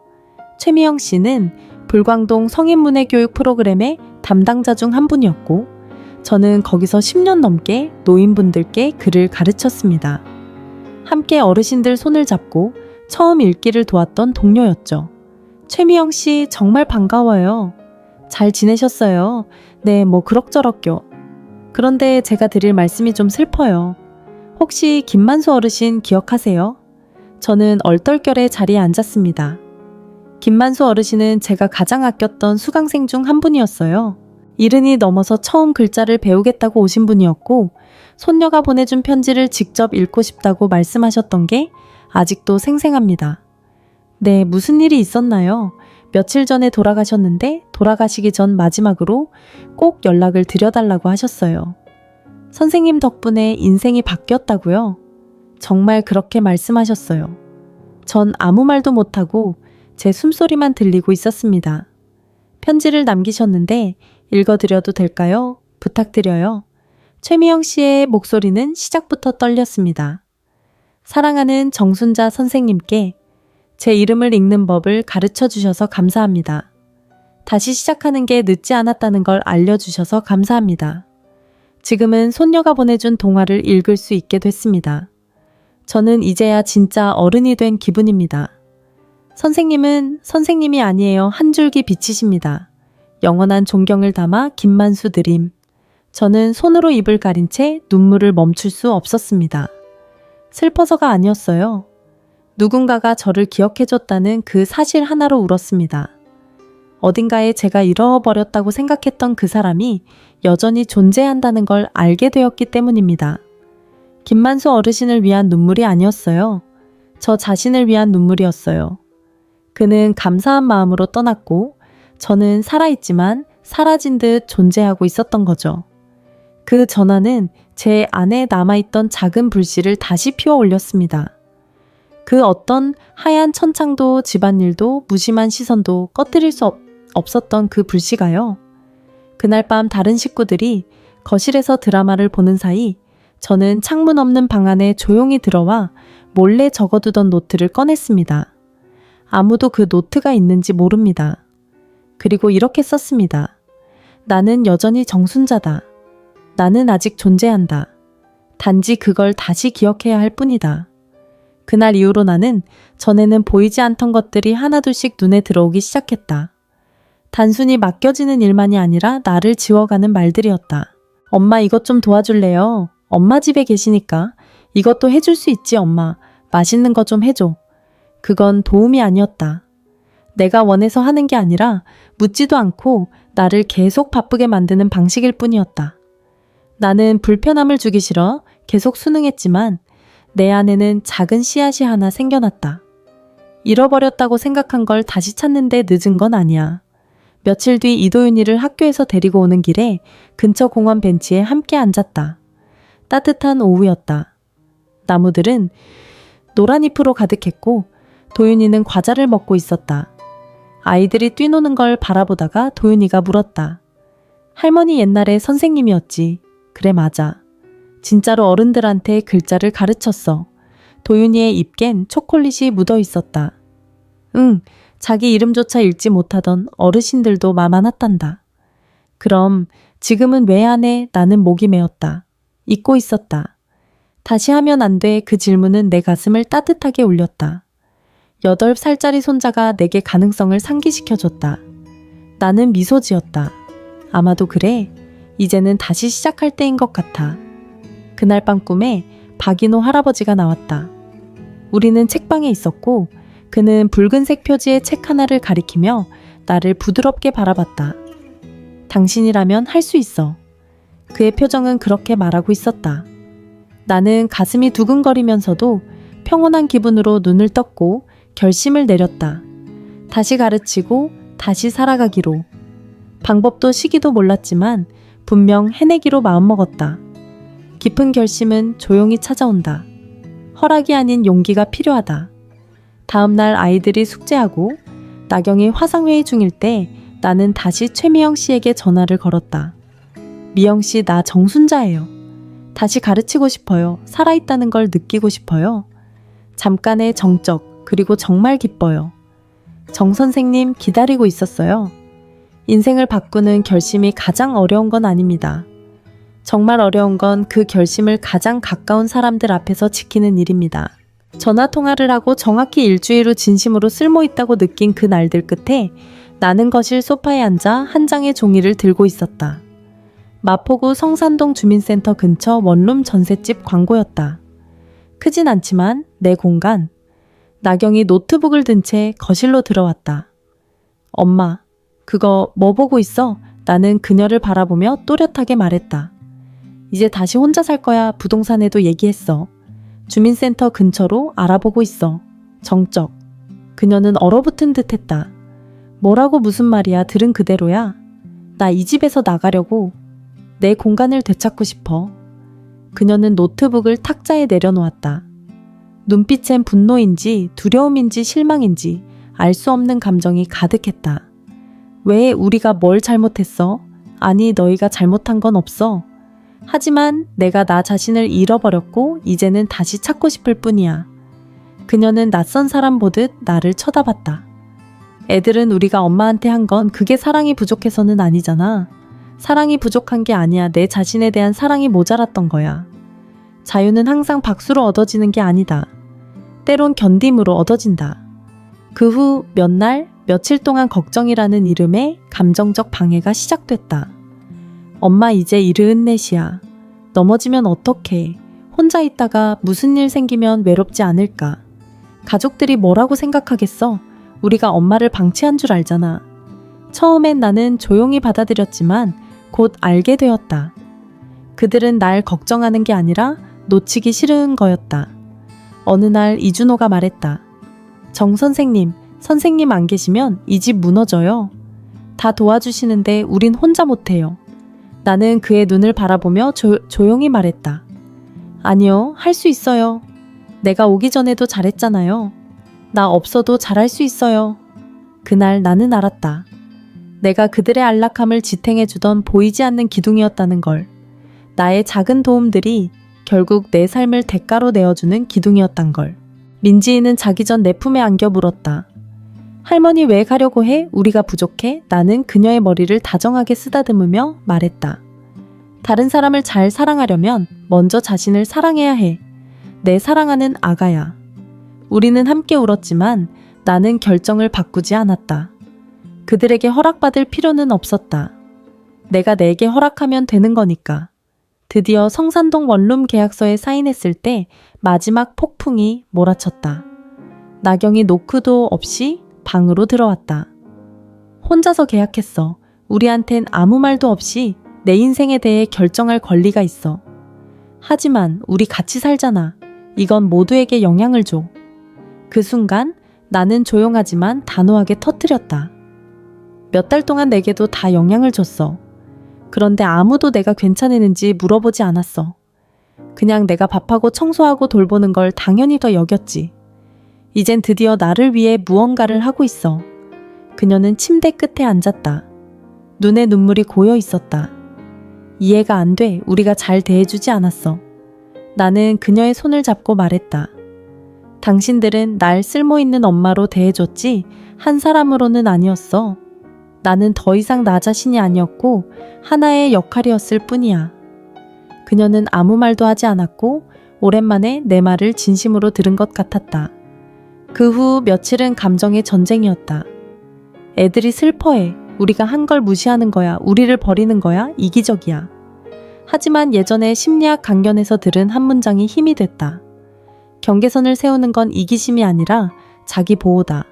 최미영 씨는 불광동 성인문예교육 프로그램의 담당자 중 한 분이었고 저는 거기서 10년 넘게 노인분들께 글을 가르쳤습니다. 함께 어르신들 손을 잡고 처음 읽기를 도왔던 동료였죠. 최미영 씨 정말 반가워요. 잘 지내셨어요? 네, 뭐 그럭저럭요. 그런데 제가 드릴 말씀이 좀 슬퍼요. 혹시 김만수 어르신 기억하세요? 저는 얼떨결에 자리에 앉았습니다. 김만수 어르신은 제가 가장 아꼈던 수강생 중 한 분이었어요. 70이 넘어서 처음 글자를 배우겠다고 오신 분이었고 손녀가 보내준 편지를 직접 읽고 싶다고 말씀하셨던 게 아직도 생생합니다. 네, 무슨 일이 있었나요? 며칠 전에 돌아가셨는데 돌아가시기 전 마지막으로 꼭 연락을 드려달라고 하셨어요. 선생님 덕분에 인생이 바뀌었다고요? 정말 그렇게 말씀하셨어요. 전 아무 말도 못하고 제 숨소리만 들리고 있었습니다. 편지를 남기셨는데 읽어드려도 될까요? 부탁드려요. 최미영 씨의 목소리는 시작부터 떨렸습니다. 사랑하는 정순자 선생님께 제 이름을 읽는 법을 가르쳐 주셔서 감사합니다. 다시 시작하는 게 늦지 않았다는 걸 알려주셔서 감사합니다. 지금은 손녀가 보내준 동화를 읽을 수 있게 됐습니다. 저는 이제야 진짜 어른이 된 기분입니다. 선생님은 선생님이 아니에요. 한 줄기 빛이십니다. 영원한 존경을 담아 김만수 드림. 저는 손으로 입을 가린 채 눈물을 멈출 수 없었습니다. 슬퍼서가 아니었어요. 누군가가 저를 기억해줬다는 그 사실 하나로 울었습니다. 어딘가에 제가 잃어버렸다고 생각했던 그 사람이 여전히 존재한다는 걸 알게 되었기 때문입니다. 김만수 어르신을 위한 눈물이 아니었어요. 저 자신을 위한 눈물이었어요. 그는 감사한 마음으로 떠났고 저는 살아있지만 사라진 듯 존재하고 있었던 거죠. 그 전화는 제 안에 남아있던 작은 불씨를 다시 피워 올렸습니다. 그 어떤 하얀 천창도 집안일도 무심한 시선도 꺼뜨릴 수 없었던 그 불씨가요. 그날 밤 다른 식구들이 거실에서 드라마를 보는 사이 저는 창문 없는 방 안에 조용히 들어와 몰래 적어두던 노트를 꺼냈습니다. 아무도 그 노트가 있는지 모릅니다. 그리고 이렇게 썼습니다. 나는 여전히 정순자다. 나는 아직 존재한다. 단지 그걸 다시 기억해야 할 뿐이다. 그날 이후로 나는 전에는 보이지 않던 것들이 하나둘씩 눈에 들어오기 시작했다. 단순히 맡겨지는 일만이 아니라 나를 지워가는 말들이었다. 엄마 이것 좀 도와줄래요? 엄마 집에 계시니까 이것도 해줄 수 있지 엄마. 맛있는 거 좀 해줘. 그건 도움이 아니었다. 내가 원해서 하는 게 아니라 묻지도 않고 나를 계속 바쁘게 만드는 방식일 뿐이었다. 나는 불편함을 주기 싫어 계속 수능했지만 내 안에는 작은 씨앗이 하나 생겨났다. 잃어버렸다고 생각한 걸 다시 찾는데 늦은 건 아니야. 며칠 뒤 이도윤이를 학교에서 데리고 오는 길에 근처 공원 벤치에 함께 앉았다. 따뜻한 오후였다. 나무들은 노란 잎으로 가득했고 도윤이는 과자를 먹고 있었다. 아이들이 뛰노는 걸 바라보다가 도윤이가 물었다. 할머니 옛날에 선생님이었지. 그래 맞아. 진짜로 어른들한테 글자를 가르쳤어. 도윤이의 입겐 초콜릿이 묻어 있었다. 응, 자기 이름조차 읽지 못하던 어르신들도 만만했단다. 그럼 지금은 왜 안 해? 나는 목이 메었다. 잊고 있었다. 다시 하면 안 돼. 그 질문은 내 가슴을 따뜻하게 울렸다. 8살짜리 손자가 내게 가능성을 상기시켜줬다. 나는 미소 지었다. 아마도 그래. 이제는 다시 시작할 때인 것 같아. 그날 밤 꿈에 박인호 할아버지가 나왔다. 우리는 책방에 있었고 그는 붉은색 표지의 책 하나를 가리키며 나를 부드럽게 바라봤다. 당신이라면 할 수 있어. 그의 표정은 그렇게 말하고 있었다. 나는 가슴이 두근거리면서도 평온한 기분으로 눈을 떴고 결심을 내렸다. 다시 가르치고 다시 살아가기로. 방법도 시기도 몰랐지만 분명 해내기로 마음먹었다. 깊은 결심은 조용히 찾아온다. 허락이 아닌 용기가 필요하다. 다음날 아이들이 숙제하고 나경이 화상회의 중일 때 나는 다시 최미영 씨에게 전화를 걸었다. 미영 씨, 나 정순자예요. 다시 가르치고 싶어요. 살아있다는 걸 느끼고 싶어요. 잠깐의 정적, 그리고 정말 기뻐요. 정 선생님 기다리고 있었어요. 인생을 바꾸는 결심이 가장 어려운 건 아닙니다. 정말 어려운 건 그 결심을 가장 가까운 사람들 앞에서 지키는 일입니다. 전화 통화를 하고 정확히 일주일 후 진심으로 쓸모있다고 느낀 그 날들 끝에 나는 거실 소파에 앉아 한 장의 종이를 들고 있었다. 마포구 성산동 주민센터 근처 원룸 전셋집 광고였다. 크진 않지만 내 공간. 나경이 노트북을 든 채 거실로 들어왔다. 엄마, 그거 뭐 보고 있어? 나는 그녀를 바라보며 또렷하게 말했다. 이제 다시 혼자 살 거야. 부동산에도 얘기했어. 주민센터 근처로 알아보고 있어. 정적. 그녀는 얼어붙은 듯 했다. 뭐라고 무슨 말이야. 들은 그대로야. 나 이 집에서 나가려고. 내 공간을 되찾고 싶어. 그녀는 노트북을 탁자에 내려놓았다. 눈빛엔 분노인지 두려움인지 실망인지 알 수 없는 감정이 가득했다. 왜 우리가 뭘 잘못했어? 아니, 너희가 잘못한 건 없어. 하지만 내가 나 자신을 잃어버렸고 이제는 다시 찾고 싶을 뿐이야. 그녀는 낯선 사람 보듯 나를 쳐다봤다. 애들은 우리가 엄마한테 한 건 그게 사랑이 부족해서는 아니잖아. 사랑이 부족한 게 아니야. 내 자신에 대한 사랑이 모자랐던 거야. 자유는 항상 박수로 얻어지는 게 아니다. 때론 견딤으로 얻어진다. 그 후 몇 날, 며칠 동안 걱정이라는 이름의 감정적 방해가 시작됐다. 엄마 이제 74이야. 넘어지면 어떡해. 혼자 있다가 무슨 일 생기면 외롭지 않을까. 가족들이 뭐라고 생각하겠어. 우리가 엄마를 방치한 줄 알잖아. 처음엔 나는 조용히 받아들였지만 곧 알게 되었다. 그들은 날 걱정하는 게 아니라 놓치기 싫은 거였다. 어느 날 이준호가 말했다. 정 선생님, 선생님 안 계시면 이 집 무너져요. 다 도와주시는데 우린 혼자 못해요. 나는 그의 눈을 바라보며 조용히 말했다. 아니요, 할 수 있어요. 내가 오기 전에도 잘했잖아요. 나 없어도 잘할 수 있어요. 그날 나는 알았다. 내가 그들의 안락함을 지탱해주던 보이지 않는 기둥이었다는 걸. 나의 작은 도움들이 결국 내 삶을 대가로 내어주는 기둥이었단 걸. 민지이는 자기 전 내 품에 안겨 물었다. 할머니 왜 가려고 해? 우리가 부족해? 나는 그녀의 머리를 다정하게 쓰다듬으며 말했다. 다른 사람을 잘 사랑하려면 먼저 자신을 사랑해야 해. 내 사랑하는 아가야. 우리는 함께 울었지만 나는 결정을 바꾸지 않았다. 그들에게 허락받을 필요는 없었다. 내가 내게 허락하면 되는 거니까. 드디어 성산동 원룸 계약서에 사인했을 때 마지막 폭풍이 몰아쳤다. 나경이 노크도 없이 방으로 들어왔다. 혼자서 계약했어. 우리한텐 아무 말도 없이 내 인생에 대해 결정할 권리가 있어. 하지만 우리 같이 살잖아. 이건 모두에게 영향을 줘. 그 순간 나는 조용하지만 단호하게 터뜨렸다. 몇 달 동안 내게도 다 영향을 줬어. 그런데 아무도 내가 괜찮았는지 물어보지 않았어. 그냥 내가 밥하고 청소하고 돌보는 걸 당연히 더 여겼지. 이젠 드디어 나를 위해 무언가를 하고 있어. 그녀는 침대 끝에 앉았다. 눈에 눈물이 고여 있었다. 이해가 안 돼. 우리가 잘 대해주지 않았어. 나는 그녀의 손을 잡고 말했다. 당신들은 날 쓸모있는 엄마로 대해줬지 한 사람으로는 아니었어. 나는 더 이상 나 자신이 아니었고 하나의 역할이었을 뿐이야. 그녀는 아무 말도 하지 않았고 오랜만에 내 말을 진심으로 들은 것 같았다. 그 후 며칠은 감정의 전쟁이었다. 애들이 슬퍼해. 우리가 한 걸 무시하는 거야. 우리를 버리는 거야. 이기적이야. 하지만 예전에 심리학 강연에서 들은 한 문장이 힘이 됐다. 경계선을 세우는 건 이기심이 아니라 자기 보호다.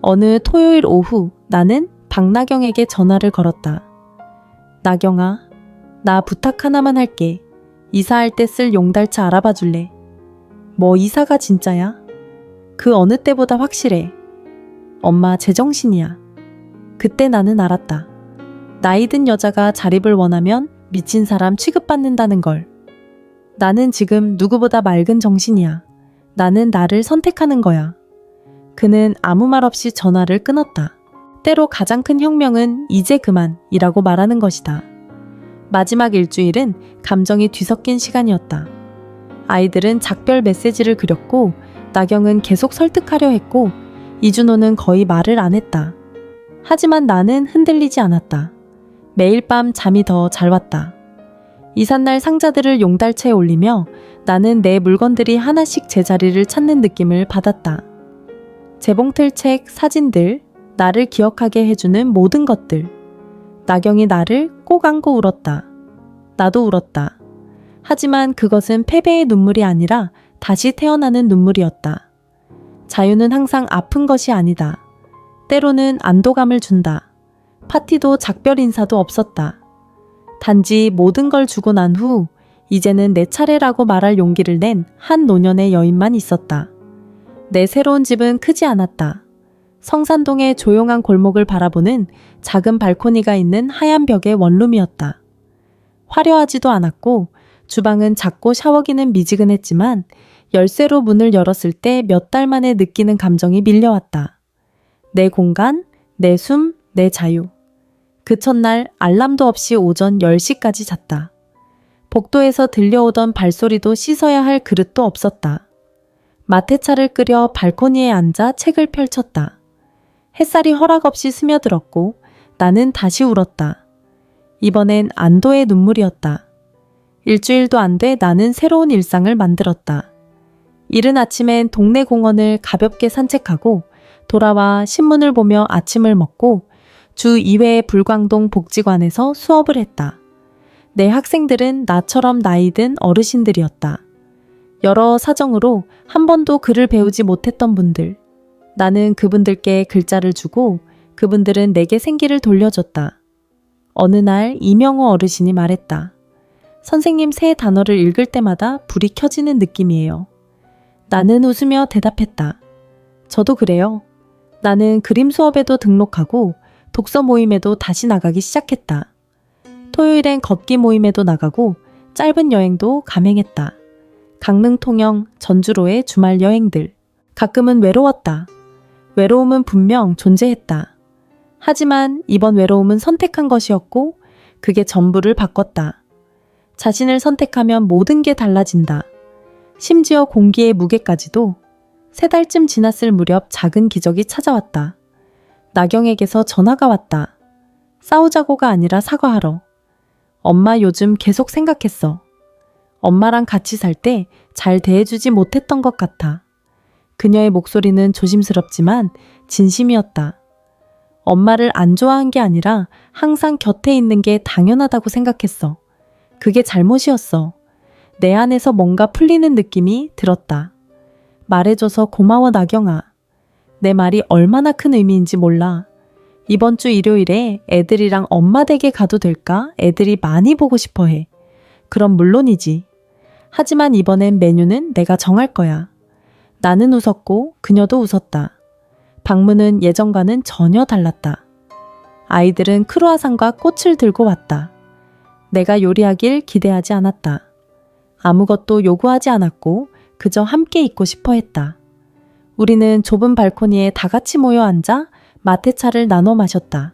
어느 토요일 오후 나는 박나경에게 전화를 걸었다. 나경아, 나 부탁 하나만 할게. 이사할 때 쓸 용달차 알아봐 줄래? 뭐 이사가 진짜야? 그 어느 때보다 확실해. 엄마 제정신이야. 그때 나는 알았다. 나이 든 여자가 자립을 원하면 미친 사람 취급받는다는 걸. 나는 지금 누구보다 맑은 정신이야. 나는 나를 선택하는 거야. 그는 아무 말 없이 전화를 끊었다. 때로 가장 큰 혁명은 이제 그만이라고 말하는 것이다. 마지막 일주일은 감정이 뒤섞인 시간이었다. 아이들은 작별 메시지를 그렸고 나경은 계속 설득하려 했고 이준호는 거의 말을 안 했다. 하지만 나는 흔들리지 않았다. 매일 밤 잠이 더 잘 왔다. 이삿날 상자들을 용달차에 올리며 나는 내 물건들이 하나씩 제자리를 찾는 느낌을 받았다. 재봉틀책, 사진들, 나를 기억하게 해주는 모든 것들. 나경이 나를 꼭 안고 울었다. 나도 울었다. 하지만 그것은 패배의 눈물이 아니라 다시 태어나는 눈물이었다. 자유는 항상 아픈 것이 아니다. 때로는 안도감을 준다. 파티도 작별 인사도 없었다. 단지 모든 걸 주고 난 후 이제는 내 차례라고 말할 용기를 낸 한 노년의 여인만 있었다. 내 새로운 집은 크지 않았다. 성산동의 조용한 골목을 바라보는 작은 발코니가 있는 하얀 벽의 원룸이었다. 화려하지도 않았고 주방은 작고 샤워기는 미지근했지만 열쇠로 문을 열었을 때 몇 달 만에 느끼는 감정이 밀려왔다. 내 공간, 내 숨, 내 자유. 그 첫날 알람도 없이 오전 10시까지 잤다. 복도에서 들려오던 발소리도 씻어야 할 그릇도 없었다. 마테차를 끓여 발코니에 앉아 책을 펼쳤다. 햇살이 허락 없이 스며들었고 나는 다시 울었다. 이번엔 안도의 눈물이었다. 일주일도 안 돼 나는 새로운 일상을 만들었다. 이른 아침엔 동네 공원을 가볍게 산책하고 돌아와 신문을 보며 아침을 먹고 주 2회의 불광동 복지관에서 수업을 했다. 내 학생들은 나처럼 나이 든 어르신들이었다. 여러 사정으로 한 번도 글을 배우지 못했던 분들. 나는 그분들께 글자를 주고 그분들은 내게 생기를 돌려줬다. 어느 날 이명호 어르신이 말했다. 선생님 새 단어를 읽을 때마다 불이 켜지는 느낌이에요. 나는 웃으며 대답했다. 저도 그래요. 나는 그림 수업에도 등록하고 독서 모임에도 다시 나가기 시작했다. 토요일엔 걷기 모임에도 나가고 짧은 여행도 감행했다. 강릉 통영, 전주로의 주말 여행들. 가끔은 외로웠다. 외로움은 분명 존재했다. 하지만 이번 외로움은 선택한 것이었고 그게 전부를 바꿨다. 자신을 선택하면 모든 게 달라진다. 심지어 공기의 무게까지도. 3달쯤 지났을 무렵 작은 기적이 찾아왔다. 나경에게서 전화가 왔다. 싸우자고가 아니라 사과하러. 엄마 요즘 계속 생각했어. 엄마랑 같이 살 때 잘 대해주지 못했던 것 같아. 그녀의 목소리는 조심스럽지만 진심이었다. 엄마를 안 좋아한 게 아니라 항상 곁에 있는 게 당연하다고 생각했어. 그게 잘못이었어. 내 안에서 뭔가 풀리는 느낌이 들었다. 말해줘서 고마워 나경아. 내 말이 얼마나 큰 의미인지 몰라. 이번 주 일요일에 애들이랑 엄마 댁에 가도 될까? 애들이 많이 보고 싶어 해. 그럼 물론이지. 하지만 이번엔 메뉴는 내가 정할 거야. 나는 웃었고 그녀도 웃었다. 방문은 예전과는 전혀 달랐다. 아이들은 크루아상과 꽃을 들고 왔다. 내가 요리하길 기대하지 않았다. 아무것도 요구하지 않았고 그저 함께 있고 싶어 했다. 우리는 좁은 발코니에 다 같이 모여 앉아 마테차를 나눠 마셨다.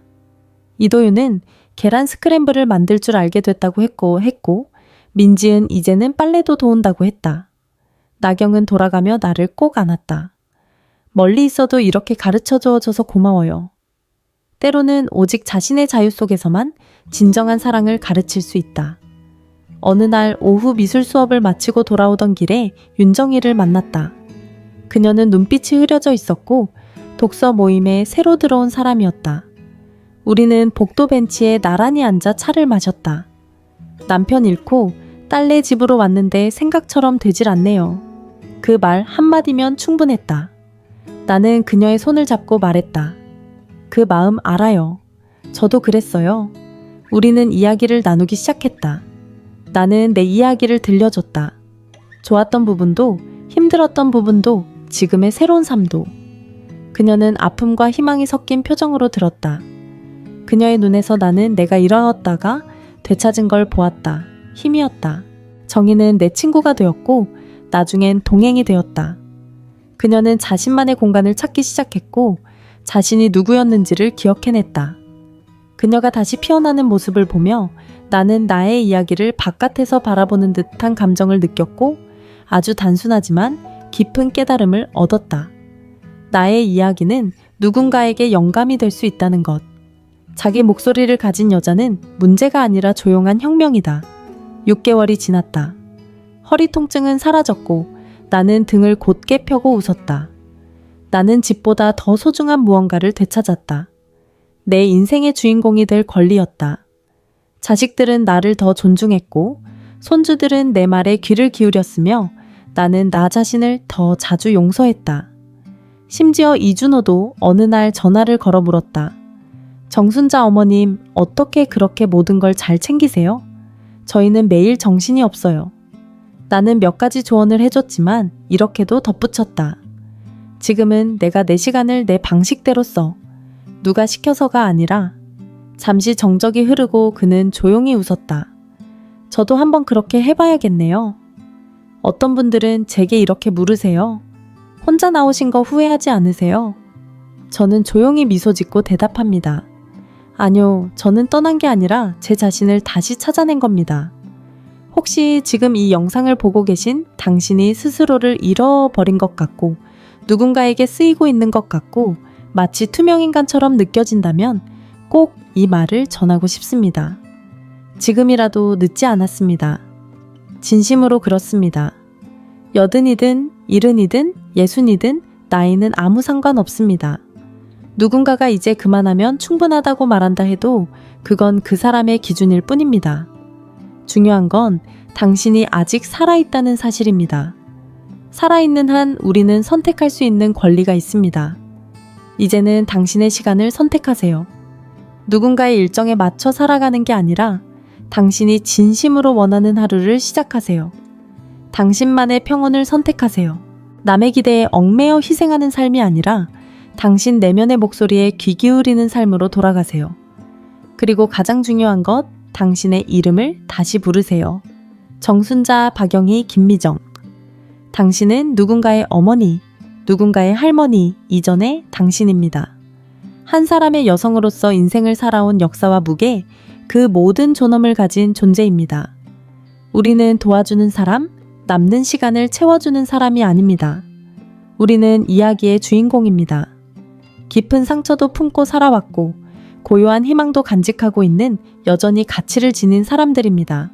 이도윤은 계란 스크램블을 만들 줄 알게 됐다고 했고 민지은 이제는 빨래도 도운다고 했다. 나경은 돌아가며 나를 꼭 안았다. 멀리 있어도 이렇게 가르쳐 주어줘서 고마워요. 때로는 오직 자신의 자유 속에서만 진정한 사랑을 가르칠 수 있다. 어느 날 오후 미술 수업을 마치고 돌아오던 길에 윤정이를 만났다. 그녀는 눈빛이 흐려져 있었고 독서 모임에 새로 들어온 사람이었다. 우리는 복도 벤치에 나란히 앉아 차를 마셨다. 남편 잃고 딸네 집으로 왔는데 생각처럼 되질 않네요. 그 말 한마디면 충분했다. 나는 그녀의 손을 잡고 말했다. 그 마음 알아요. 저도 그랬어요. 우리는 이야기를 나누기 시작했다. 나는 내 이야기를 들려줬다. 좋았던 부분도 힘들었던 부분도 지금의 새로운 삶도. 그녀는 아픔과 희망이 섞인 표정으로 들었다. 그녀의 눈에서 나는 내가 잃어왔다가 되찾은 걸 보았다. 힘이었다. 정희는 내 친구가 되었고 나중엔 동행이 되었다. 그녀는 자신만의 공간을 찾기 시작했고 자신이 누구였는지를 기억해냈다. 그녀가 다시 피어나는 모습을 보며 나는 나의 이야기를 바깥에서 바라보는 듯한 감정을 느꼈고 아주 단순하지만 깊은 깨달음을 얻었다. 나의 이야기는 누군가에게 영감이 될 수 있다는 것. 자기 목소리를 가진 여자는 문제가 아니라 조용한 혁명이다. 6개월이 지났다. 허리 통증은 사라졌고 나는 등을 곧게 펴고 웃었다. 나는 집보다 더 소중한 무언가를 되찾았다. 내 인생의 주인공이 될 권리였다. 자식들은 나를 더 존중했고 손주들은 내 말에 귀를 기울였으며 나는 나 자신을 더 자주 용서했다. 심지어 이준호도 어느 날 전화를 걸어 물었다. 정순자 어머님, 어떻게 그렇게 모든 걸 잘 챙기세요? 저희는 매일 정신이 없어요. 나는 몇 가지 조언을 해줬지만 이렇게도 덧붙였다. 지금은 내가 내 시간을 내 방식대로 써. 누가 시켜서가 아니라. 잠시 정적이 흐르고 그는 조용히 웃었다. 저도 한번 그렇게 해봐야겠네요. 어떤 분들은 제게 이렇게 물으세요. 혼자 나오신 거 후회하지 않으세요? 저는 조용히 미소 짓고 대답합니다. 아니요, 저는 떠난 게 아니라 제 자신을 다시 찾아낸 겁니다. 혹시 지금 이 영상을 보고 계신 당신이 스스로를 잃어버린 것 같고 누군가에게 쓰이고 있는 것 같고 마치 투명인간처럼 느껴진다면 꼭 이 말을 전하고 싶습니다. 지금이라도 늦지 않았습니다. 진심으로 그렇습니다. 80이든 70이든 60이든 나이는 아무 상관없습니다. 누군가가 이제 그만하면 충분하다고 말한다 해도 그건 그 사람의 기준일 뿐입니다. 중요한 건 당신이 아직 살아있다는 사실입니다. 살아있는 한 우리는 선택할 수 있는 권리가 있습니다. 이제는 당신의 시간을 선택하세요. 누군가의 일정에 맞춰 살아가는 게 아니라 당신이 진심으로 원하는 하루를 시작하세요. 당신만의 평온을 선택하세요. 남의 기대에 얽매여 희생하는 삶이 아니라 당신 내면의 목소리에 귀 기울이는 삶으로 돌아가세요. 그리고 가장 중요한 것, 당신의 이름을 다시 부르세요. 정순자, 박영희, 김미정. 당신은 누군가의 어머니, 누군가의 할머니 이전의 당신입니다. 한 사람의 여성으로서 인생을 살아온 역사와 무게, 그 모든 존엄을 가진 존재입니다. 우리는 도와주는 사람, 남는 시간을 채워주는 사람이 아닙니다. 우리는 이야기의 주인공입니다. 깊은 상처도 품고 살아왔고 고요한 희망도 간직하고 있는 여전히 가치를 지닌 사람들입니다.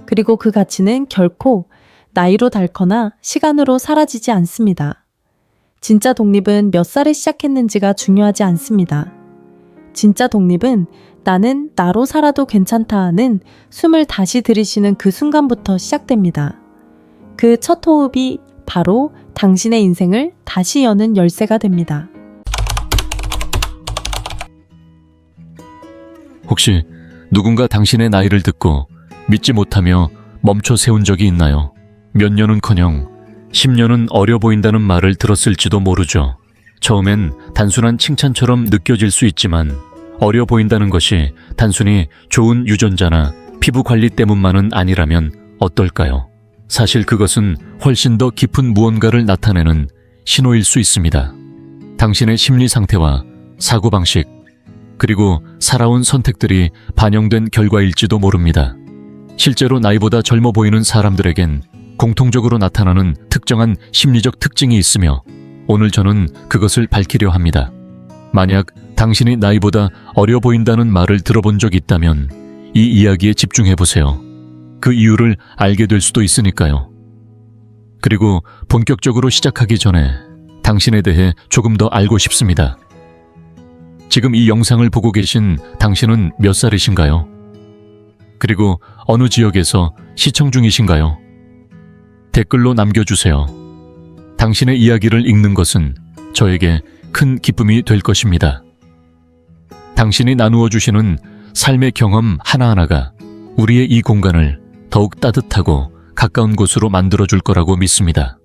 그리고 그 가치는 결코 나이로 닳거나 시간으로 사라지지 않습니다. 진짜 독립은 몇 살에 시작했는지가 중요하지 않습니다. 진짜 독립은 나는 나로 살아도 괜찮다 하는 숨을 다시 들이쉬는 그 순간부터 시작됩니다. 그 첫 호흡이 바로 당신의 인생을 다시 여는 열쇠가 됩니다. 혹시 누군가 당신의 나이를 듣고 믿지 못하며 멈춰 세운 적이 있나요? 몇 년은커녕 10년은 어려 보인다는 말을 들었을지도 모르죠. 처음엔 단순한 칭찬처럼 느껴질 수 있지만 어려 보인다는 것이 단순히 좋은 유전자나 피부 관리 때문만은 아니라면 어떨까요? 사실 그것은 훨씬 더 깊은 무언가를 나타내는 신호일 수 있습니다. 당신의 심리 상태와 사고방식, 그리고 살아온 선택들이 반영된 결과일지도 모릅니다. 실제로 나이보다 젊어 보이는 사람들에겐 공통적으로 나타나는 특정한 심리적 특징이 있으며 오늘 저는 그것을 밝히려 합니다. 만약 당신이 나이보다 어려 보인다는 말을 들어본 적 있다면 이 이야기에 집중해보세요. 그 이유를 알게 될 수도 있으니까요. 그리고 본격적으로 시작하기 전에 당신에 대해 조금 더 알고 싶습니다. 지금 이 영상을 보고 계신 당신은 몇 살이신가요? 그리고 어느 지역에서 시청 중이신가요? 댓글로 남겨주세요. 당신의 이야기를 읽는 것은 저에게 큰 기쁨이 될 것입니다. 당신이 나누어 주시는 삶의 경험 하나하나가 우리의 이 공간을 더욱 따뜻하고 가까운 곳으로 만들어줄 거라고 믿습니다.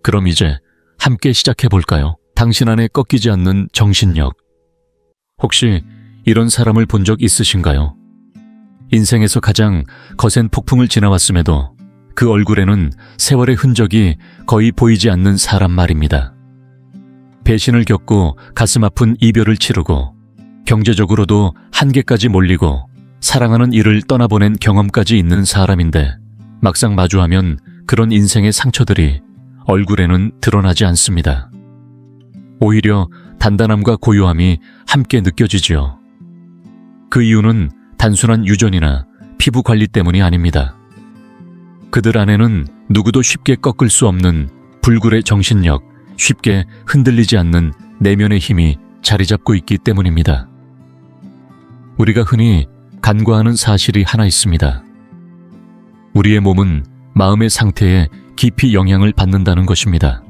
그럼 이제 함께 시작해 볼까요? 당신 안에 꺾이지 않는 정신력. 혹시 이런 사람을 본 적 있으신가요? 인생에서 가장 거센 폭풍을 지나왔음에도 그 얼굴에는 세월의 흔적이 거의 보이지 않는 사람 말입니다. 배신을 겪고 가슴 아픈 이별을 치르고 경제적으로도 한계까지 몰리고 사랑하는 이를 떠나보낸 경험까지 있는 사람인데 막상 마주하면 그런 인생의 상처들이 얼굴에는 드러나지 않습니다. 오히려 단단함과 고요함이 함께 느껴지지요. 그 이유는 단순한 유전이나 피부 관리 때문이 아닙니다. 그들 안에는 누구도 쉽게 꺾을 수 없는 불굴의 정신력, 쉽게 흔들리지 않는 내면의 힘이 자리 잡고 있기 때문입니다. 우리가 흔히 간과하는 사실이 하나 있습니다. 우리의 몸은 마음의 상태에 깊이 영향을 받는다는 것입니다.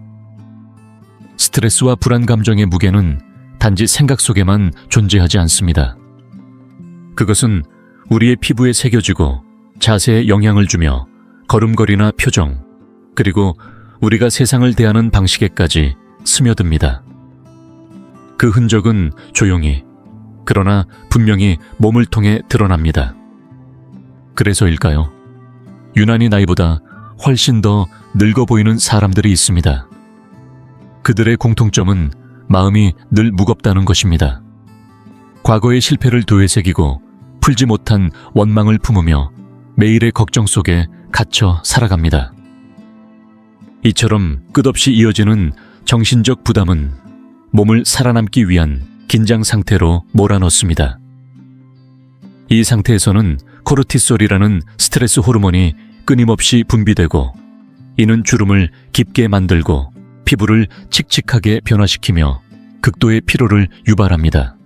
스트레스와 불안 감정의 무게는 단지 생각 속에만 존재하지 않습니다. 그것은 우리의 피부에 새겨지고 자세에 영향을 주며 걸음걸이나 표정, 그리고 우리가 세상을 대하는 방식에까지 스며듭니다. 그 흔적은 조용히, 그러나 분명히 몸을 통해 드러납니다. 그래서일까요? 유난히 나이보다 훨씬 더 늙어 보이는 사람들이 있습니다. 그들의 공통점은 마음이 늘 무겁다는 것입니다. 과거의 실패를 되새기고 풀지 못한 원망을 품으며 매일의 걱정 속에 갇혀 살아갑니다. 이처럼 끝없이 이어지는 정신적 부담은 몸을 살아남기 위한 긴장 상태로 몰아넣습니다. 이 상태에서는 코르티솔이라는 스트레스 호르몬이 끊임없이 분비되고 이는 주름을 깊게 만들고 피부를 칙칙하게 변화시키며 극도의 피로를 유발합니다.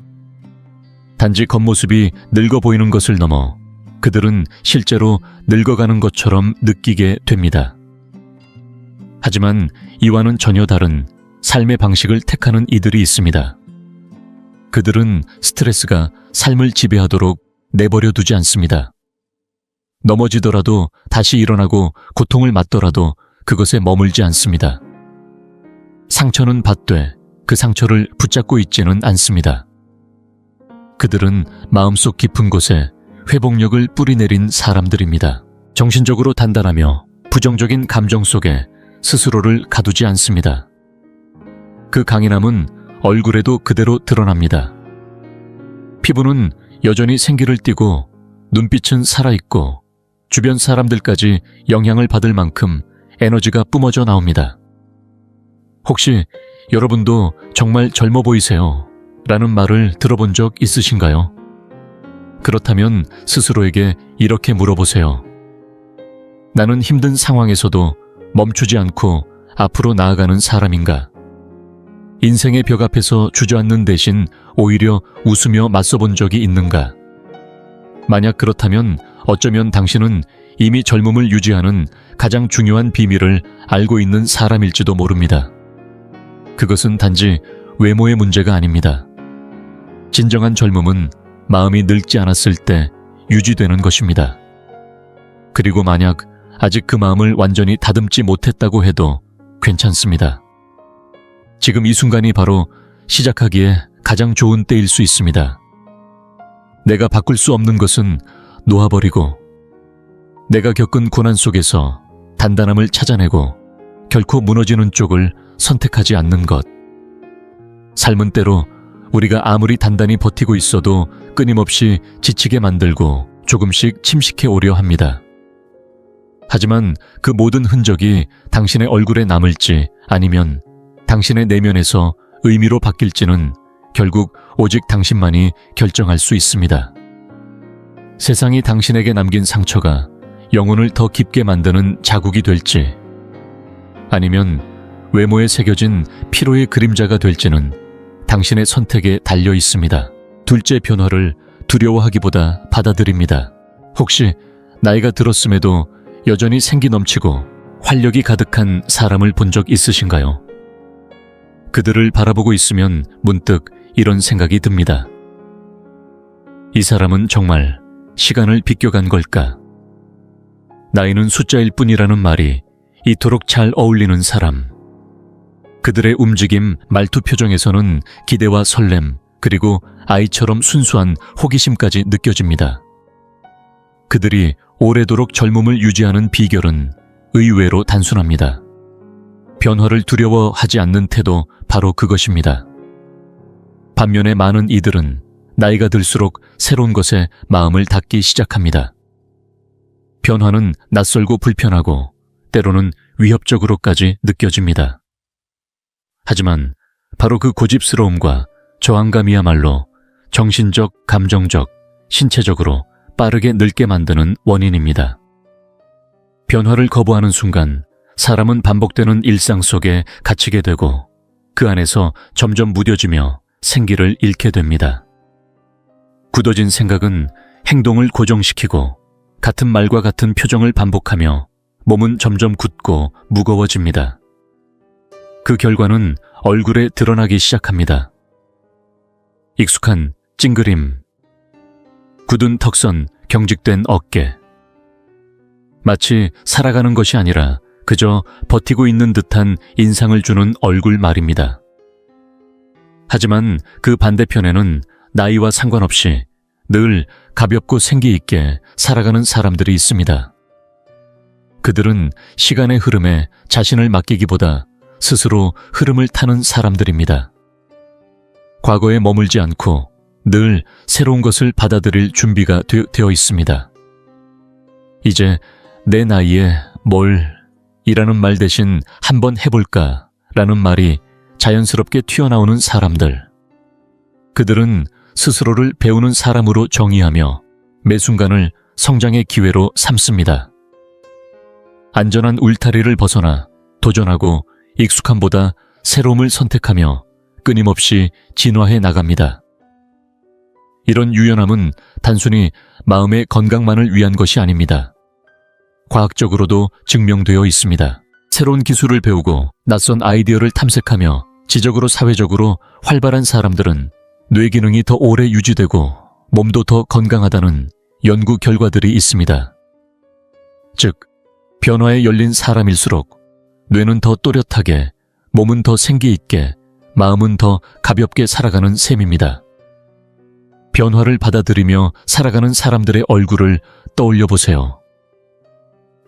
단지 겉모습이 늙어 보이는 것을 넘어 그들은 실제로 늙어가는 것처럼 느끼게 됩니다. 하지만 이와는 전혀 다른 삶의 방식을 택하는 이들이 있습니다. 그들은 스트레스가 삶을 지배하도록 내버려 두지 않습니다. 넘어지더라도 다시 일어나고 고통을 맞더라도 그것에 머물지 않습니다. 상처는 받되 그 상처를 붙잡고 있지는 않습니다. 그들은 마음속 깊은 곳에 회복력을 뿌리내린 사람들입니다. 정신적으로 단단하며 부정적인 감정 속에 스스로를 가두지 않습니다. 그 강인함은 얼굴에도 그대로 드러납니다. 피부는 여전히 생기를 띠고 눈빛은 살아있고 주변 사람들까지 영향을 받을 만큼 에너지가 뿜어져 나옵니다. 혹시 여러분도 정말 젊어 보이세요? 라는 말을 들어본 적 있으신가요? 그렇다면 스스로에게 이렇게 물어보세요. 나는 힘든 상황에서도 멈추지 않고 앞으로 나아가는 사람인가? 인생의 벽 앞에서 주저앉는 대신 오히려 웃으며 맞서본 적이 있는가? 만약 그렇다면 어쩌면 당신은 이미 젊음을 유지하는 가장 중요한 비밀을 알고 있는 사람일지도 모릅니다. 그것은 단지 외모의 문제가 아닙니다. 진정한 젊음은 마음이 늙지 않았을 때 유지되는 것입니다. 그리고 만약 아직 그 마음을 완전히 다듬지 못했다고 해도 괜찮습니다. 지금 이 순간이 바로 시작하기에 가장 좋은 때일 수 있습니다. 내가 바꿀 수 없는 것은 놓아버리고 내가 겪은 고난 속에서 단단함을 찾아내고 결코 무너지는 쪽을 선택하지 않는 것. 삶은 때로 우리가 아무리 단단히 버티고 있어도 끊임없이 지치게 만들고 조금씩 침식해 오려 합니다. 하지만 그 모든 흔적이 당신의 얼굴에 남을지 아니면 당신의 내면에서 의미로 바뀔지는 결국 오직 당신만이 결정할 수 있습니다. 세상이 당신에게 남긴 상처가 영혼을 더 깊게 만드는 자국이 될지 아니면 외모에 새겨진 피로의 그림자가 될지는 당신의 선택에 달려 있습니다. 둘째 변화를 두려워하기보다 받아들입니다. 혹시 나이가 들었음에도 여전히 생기 넘치고 활력이 가득한 사람을 본 적 있으신가요? 그들을 바라보고 있으면 문득 이런 생각이 듭니다. 이 사람은 정말 시간을 비껴간 걸까? 나이는 숫자일 뿐이라는 말이 이토록 잘 어울리는 사람. 그들의 움직임, 말투 표정에서는 기대와 설렘, 그리고 아이처럼 순수한 호기심까지 느껴집니다. 그들이 오래도록 젊음을 유지하는 비결은 의외로 단순합니다. 변화를 두려워하지 않는 태도, 바로 그것입니다. 반면에 많은 이들은 나이가 들수록 새로운 것에 마음을 닫기 시작합니다. 변화는 낯설고 불편하고 때로는 위협적으로까지 느껴집니다. 하지만 바로 그 고집스러움과 저항감이야말로 정신적, 감정적, 신체적으로 빠르게 늙게 만드는 원인입니다. 변화를 거부하는 순간 사람은 반복되는 일상 속에 갇히게 되고 그 안에서 점점 무뎌지며 생기를 잃게 됩니다. 굳어진 생각은 행동을 고정시키고 같은 말과 같은 표정을 반복하며 몸은 점점 굳고 무거워집니다. 그 결과는 얼굴에 드러나기 시작합니다. 익숙한 찡그림, 굳은 턱선, 경직된 어깨. 마치 살아가는 것이 아니라 그저 버티고 있는 듯한 인상을 주는 얼굴 말입니다. 하지만 그 반대편에는 나이와 상관없이 늘 가볍고 생기 있게 살아가는 사람들이 있습니다. 그들은 시간의 흐름에 자신을 맡기기보다 스스로 흐름을 타는 사람들입니다. 과거에 머물지 않고 늘 새로운 것을 받아들일 준비가 되어 있습니다. 이제 내 나이에 이라는 말 대신 한번 해볼까 라는 말이 자연스럽게 튀어나오는 사람들. 그들은 스스로를 배우는 사람으로 정의하며 매 순간을 성장의 기회로 삼습니다. 안전한 울타리를 벗어나 도전하고 익숙함보다 새로움을 선택하며 끊임없이 진화해 나갑니다. 이런 유연함은 단순히 마음의 건강만을 위한 것이 아닙니다. 과학적으로도 증명되어 있습니다. 새로운 기술을 배우고 낯선 아이디어를 탐색하며 지적으로 사회적으로 활발한 사람들은 뇌 기능이 더 오래 유지되고 몸도 더 건강하다는 연구 결과들이 있습니다. 즉, 변화에 열린 사람일수록 뇌는 더 또렷하게, 몸은 더 생기 있게, 마음은 더 가볍게 살아가는 셈입니다. 변화를 받아들이며 살아가는 사람들의 얼굴을 떠올려 보세요.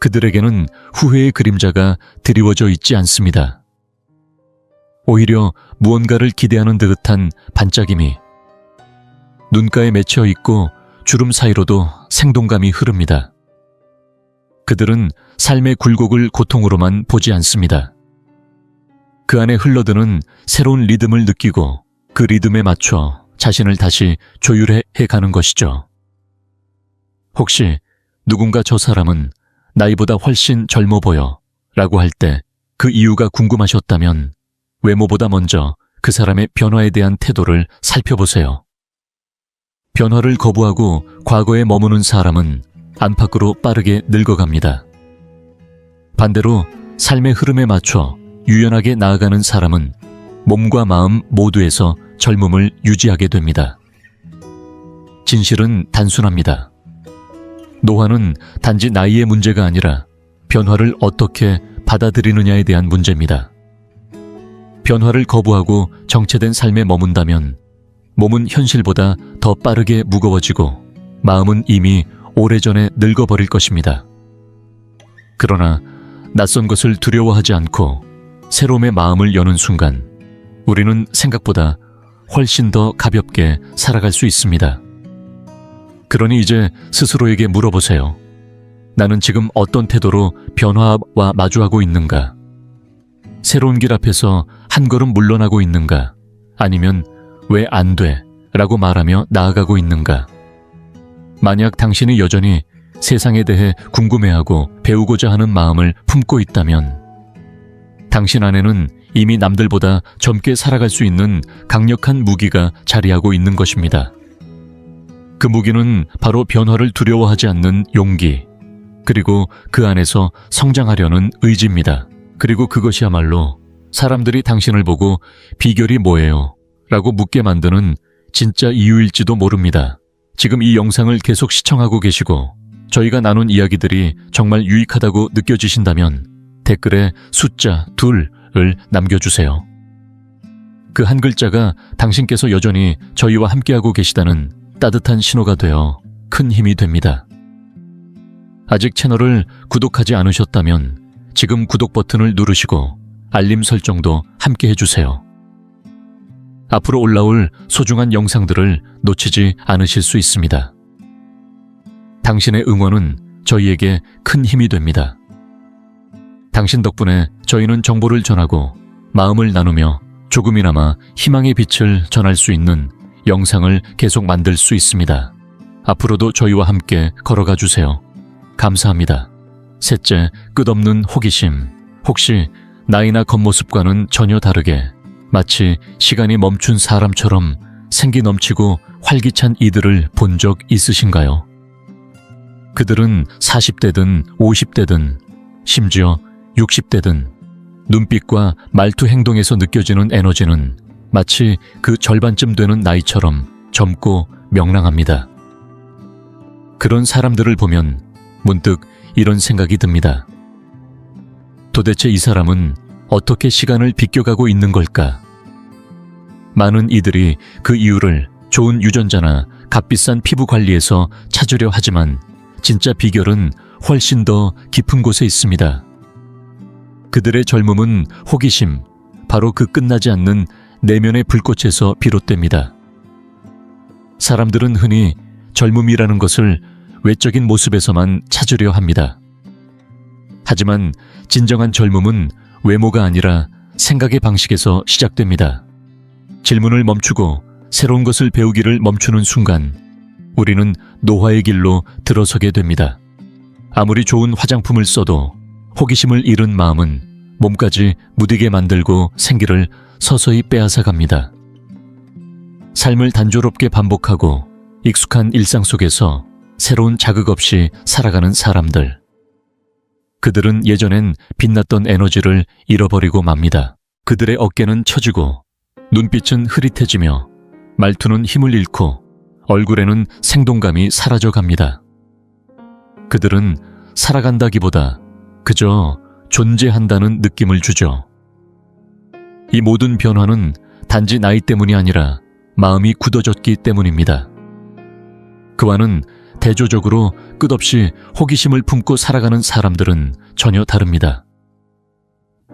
그들에게는 후회의 그림자가 드리워져 있지 않습니다. 오히려 무언가를 기대하는 듯한 반짝임이 눈가에 맺혀 있고 주름 사이로도 생동감이 흐릅니다. 그들은 삶의 굴곡을 고통으로만 보지 않습니다. 그 안에 흘러드는 새로운 리듬을 느끼고 그 리듬에 맞춰 자신을 다시 조율해 가는 것이죠. 혹시 누군가 저 사람은 나이보다 훨씬 젊어 보여 라고 할 때 그 이유가 궁금하셨다면 외모보다 먼저 그 사람의 변화에 대한 태도를 살펴보세요. 변화를 거부하고 과거에 머무는 사람은 안팎으로 빠르게 늙어갑니다. 반대로 삶의 흐름에 맞춰 유연하게 나아가는 사람은 몸과 마음 모두에서 젊음을 유지하게 됩니다. 진실은 단순합니다. 노화는 단지 나이의 문제가 아니라 변화를 어떻게 받아들이느냐에 대한 문제입니다. 변화를 거부하고 정체된 삶에 머문다면 몸은 현실보다 더 빠르게 무거워지고 마음은 이미 오래전에 늙어버릴 것입니다. 그러나 낯선 것을 두려워하지 않고 새로움의 마음을 여는 순간 우리는 생각보다 훨씬 더 가볍게 살아갈 수 있습니다. 그러니 이제 스스로에게 물어보세요. 나는 지금 어떤 태도로 변화와 마주하고 있는가? 새로운 길 앞에서 한 걸음 물러나고 있는가? 아니면 왜 안 돼? 라고 말하며 나아가고 있는가? 만약 당신이 여전히 세상에 대해 궁금해하고 배우고자 하는 마음을 품고 있다면 당신 안에는 이미 남들보다 젊게 살아갈 수 있는 강력한 무기가 자리하고 있는 것입니다. 그 무기는 바로 변화를 두려워하지 않는 용기, 그리고 그 안에서 성장하려는 의지입니다. 그리고 그것이야말로 사람들이 당신을 보고 비결이 뭐예요? 라고 묻게 만드는 진짜 이유일지도 모릅니다. 지금 이 영상을 계속 시청하고 계시고 저희가 나눈 이야기들이 정말 유익하다고 느껴지신다면 댓글에 숫자 2를 남겨주세요. 그 한 글자가 당신께서 여전히 저희와 함께하고 계시다는 따뜻한 신호가 되어 큰 힘이 됩니다. 아직 채널을 구독하지 않으셨다면 지금 구독 버튼을 누르시고 알림 설정도 함께 해주세요. 앞으로 올라올 소중한 영상들을 놓치지 않으실 수 있습니다. 당신의 응원은 저희에게 큰 힘이 됩니다. 당신 덕분에 저희는 정보를 전하고 마음을 나누며 조금이나마 희망의 빛을 전할 수 있는 영상을 계속 만들 수 있습니다. 앞으로도 저희와 함께 걸어가 주세요. 감사합니다. 셋째, 끝없는 호기심. 혹시 나이나 겉모습과는 전혀 다르게 마치 시간이 멈춘 사람처럼 생기 넘치고 활기찬 이들을 본 적 있으신가요? 그들은 40대든 50대든 심지어 60대든 눈빛과 말투 행동에서 느껴지는 에너지는 마치 그 절반쯤 되는 나이처럼 젊고 명랑합니다. 그런 사람들을 보면 문득 이런 생각이 듭니다. 도대체 이 사람은 어떻게 시간을 비껴가고 있는 걸까? 많은 이들이 그 이유를 좋은 유전자나 값비싼 피부 관리에서 찾으려 하지만 진짜 비결은 훨씬 더 깊은 곳에 있습니다. 그들의 젊음은 호기심, 바로 그 끝나지 않는 내면의 불꽃에서 비롯됩니다. 사람들은 흔히 젊음이라는 것을 외적인 모습에서만 찾으려 합니다. 하지만 진정한 젊음은 외모가 아니라 생각의 방식에서 시작됩니다. 질문을 멈추고 새로운 것을 배우기를 멈추는 순간 우리는 노화의 길로 들어서게 됩니다. 아무리 좋은 화장품을 써도 호기심을 잃은 마음은 몸까지 무디게 만들고 생기를 서서히 빼앗아 갑니다. 삶을 단조롭게 반복하고 익숙한 일상 속에서 새로운 자극 없이 살아가는 사람들. 그들은 예전엔 빛났던 에너지를 잃어버리고 맙니다. 그들의 어깨는 처지고 눈빛은 흐릿해지며 말투는 힘을 잃고 얼굴에는 생동감이 사라져 갑니다. 그들은 살아간다기보다 그저 존재한다는 느낌을 주죠. 이 모든 변화는 단지 나이 때문이 아니라 마음이 굳어졌기 때문입니다. 그와는 대조적으로 끝없이 호기심을 품고 살아가는 사람들은 전혀 다릅니다.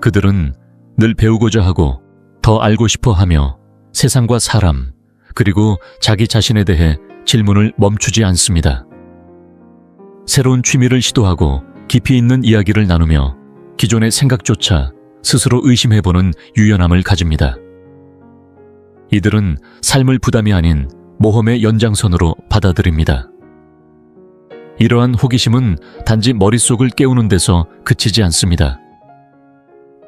그들은 늘 배우고자 하고 더 알고 싶어 하며 세상과 사람, 그리고 자기 자신에 대해 질문을 멈추지 않습니다. 새로운 취미를 시도하고 깊이 있는 이야기를 나누며 기존의 생각조차 스스로 의심해보는 유연함을 가집니다. 이들은 삶을 부담이 아닌 모험의 연장선으로 받아들입니다. 이러한 호기심은 단지 머릿속을 깨우는 데서 그치지 않습니다.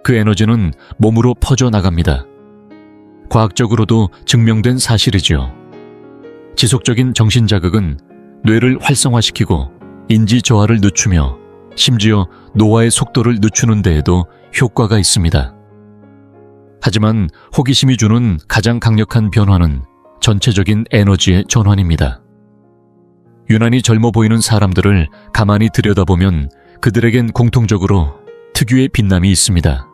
그 에너지는 몸으로 퍼져나갑니다. 과학적으로도 증명된 사실이지요. 지속적인 정신자극은 뇌를 활성화시키고 인지 저하를 늦추며 심지어 노화의 속도를 늦추는 데에도 효과가 있습니다. 하지만 호기심이 주는 가장 강력한 변화는 전체적인 에너지의 전환입니다. 유난히 젊어 보이는 사람들을 가만히 들여다보면 그들에겐 공통적으로 특유의 빛남이 있습니다.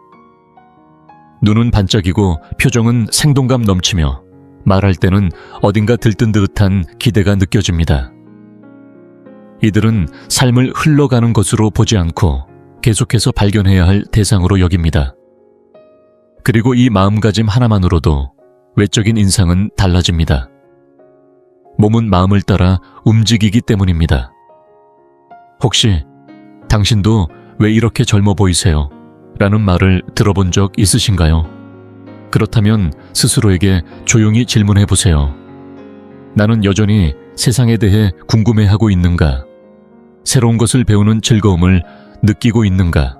눈은 반짝이고 표정은 생동감 넘치며 말할 때는 어딘가 들뜬 듯한 기대가 느껴집니다. 이들은 삶을 흘러가는 것으로 보지 않고 계속해서 발견해야 할 대상으로 여깁니다. 그리고 이 마음가짐 하나만으로도 외적인 인상은 달라집니다. 몸은 마음을 따라 움직이기 때문입니다. 혹시 당신도 왜 이렇게 젊어 보이세요? 라는 말을 들어본 적 있으신가요? 그렇다면 스스로에게 조용히 질문해 보세요. 나는 여전히 세상에 대해 궁금해하고 있는가? 새로운 것을 배우는 즐거움을 느끼고 있는가?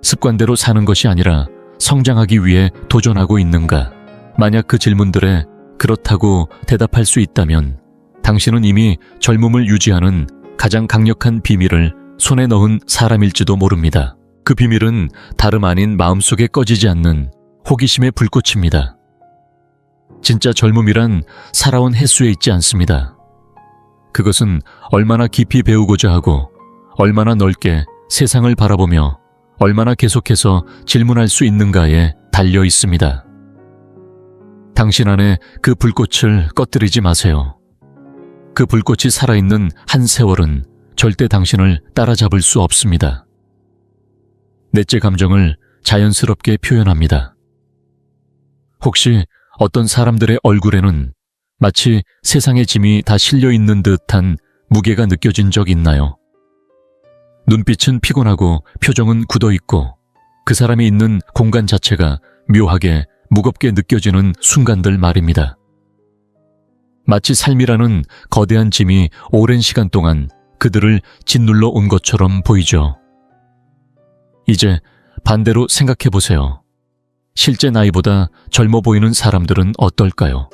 습관대로 사는 것이 아니라 성장하기 위해 도전하고 있는가? 만약 그 질문들에 그렇다고 대답할 수 있다면 당신은 이미 젊음을 유지하는 가장 강력한 비밀을 손에 넣은 사람일지도 모릅니다. 그 비밀은 다름 아닌 마음속에 꺼지지 않는 호기심의 불꽃입니다. 진짜 젊음이란 살아온 횟수에 있지 않습니다. 그것은 얼마나 깊이 배우고자 하고 얼마나 넓게 세상을 바라보며 얼마나 계속해서 질문할 수 있는가에 달려 있습니다. 당신 안에 그 불꽃을 꺼뜨리지 마세요. 그 불꽃이 살아있는 한 세월은 절대 당신을 따라잡을 수 없습니다. 넷째 감정을 자연스럽게 표현합니다. 혹시 어떤 사람들의 얼굴에는 마치 세상의 짐이 다 실려있는 듯한 무게가 느껴진 적 있나요? 눈빛은 피곤하고 표정은 굳어있고 그 사람이 있는 공간 자체가 묘하게 무겁게 느껴지는 순간들 말입니다. 마치 삶이라는 거대한 짐이 오랜 시간 동안 그들을 짓눌러 온 것처럼 보이죠. 이제 반대로 생각해 보세요. 실제 나이보다 젊어 보이는 사람들은 어떨까요?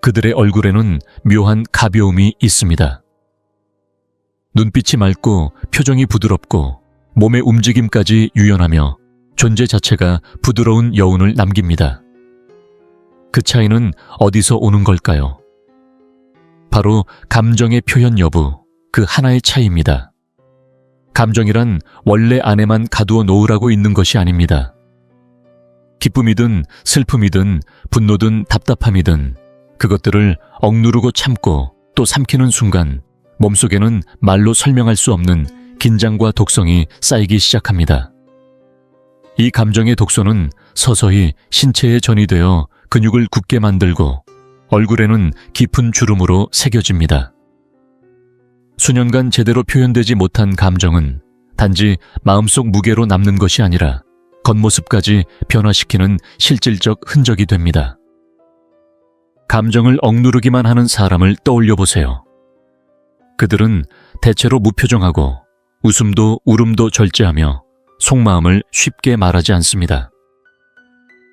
그들의 얼굴에는 묘한 가벼움이 있습니다. 눈빛이 맑고 표정이 부드럽고 몸의 움직임까지 유연하며 존재 자체가 부드러운 여운을 남깁니다. 그 차이는 어디서 오는 걸까요? 바로 감정의 표현 여부, 그 하나의 차이입니다. 감정이란 원래 안에만 가두어 놓으라고 있는 것이 아닙니다. 기쁨이든 슬픔이든 분노든 답답함이든 그것들을 억누르고 참고 또 삼키는 순간 몸속에는 말로 설명할 수 없는 긴장과 독성이 쌓이기 시작합니다. 이 감정의 독소는 서서히 신체에 전이되어 근육을 굳게 만들고 얼굴에는 깊은 주름으로 새겨집니다. 수년간 제대로 표현되지 못한 감정은 단지 마음속 무게로 남는 것이 아니라 겉모습까지 변화시키는 실질적 흔적이 됩니다. 감정을 억누르기만 하는 사람을 떠올려 보세요. 그들은 대체로 무표정하고 웃음도 울음도 절제하며 속마음을 쉽게 말하지 않습니다.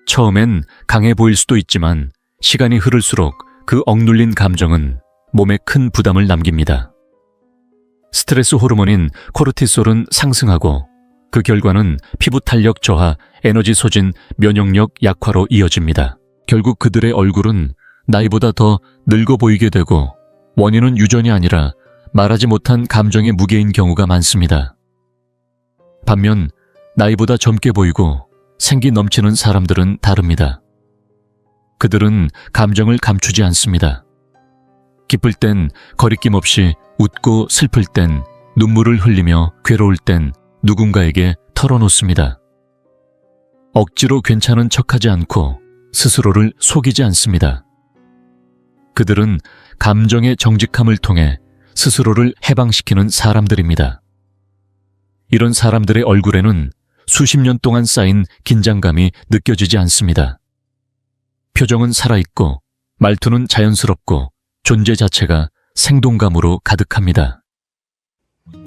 처음엔 강해 보일 수도 있지만 시간이 흐를수록 그 억눌린 감정은 몸에 큰 부담을 남깁니다. 스트레스 호르몬인 코르티솔은 상승하고 그 결과는 피부 탄력 저하, 에너지 소진, 면역력 약화로 이어집니다. 결국 그들의 얼굴은 나이보다 더 늙어 보이게 되고 원인은 유전이 아니라 말하지 못한 감정의 무게인 경우가 많습니다. 반면 나이보다 젊게 보이고 생기 넘치는 사람들은 다릅니다. 그들은 감정을 감추지 않습니다. 기쁠 땐 거리낌 없이 웃고 슬플 땐 눈물을 흘리며 괴로울 땐 누군가에게 털어놓습니다. 억지로 괜찮은 척하지 않고 스스로를 속이지 않습니다. 그들은 감정의 정직함을 통해 스스로를 해방시키는 사람들입니다. 이런 사람들의 얼굴에는 수십 년 동안 쌓인 긴장감이 느껴지지 않습니다. 표정은 살아있고 말투는 자연스럽고 존재 자체가 생동감으로 가득합니다.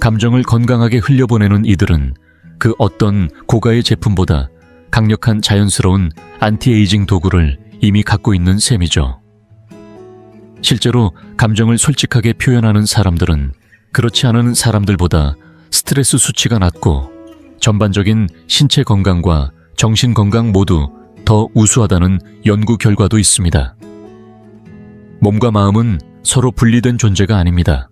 감정을 건강하게 흘려보내는 이들은 그 어떤 고가의 제품보다 강력한 자연스러운 안티에이징 도구를 이미 갖고 있는 셈이죠. 실제로 감정을 솔직하게 표현하는 사람들은 그렇지 않은 사람들보다 스트레스 수치가 낮고 전반적인 신체 건강과 정신 건강 모두 더 우수하다는 연구 결과도 있습니다. 몸과 마음은 서로 분리된 존재가 아닙니다.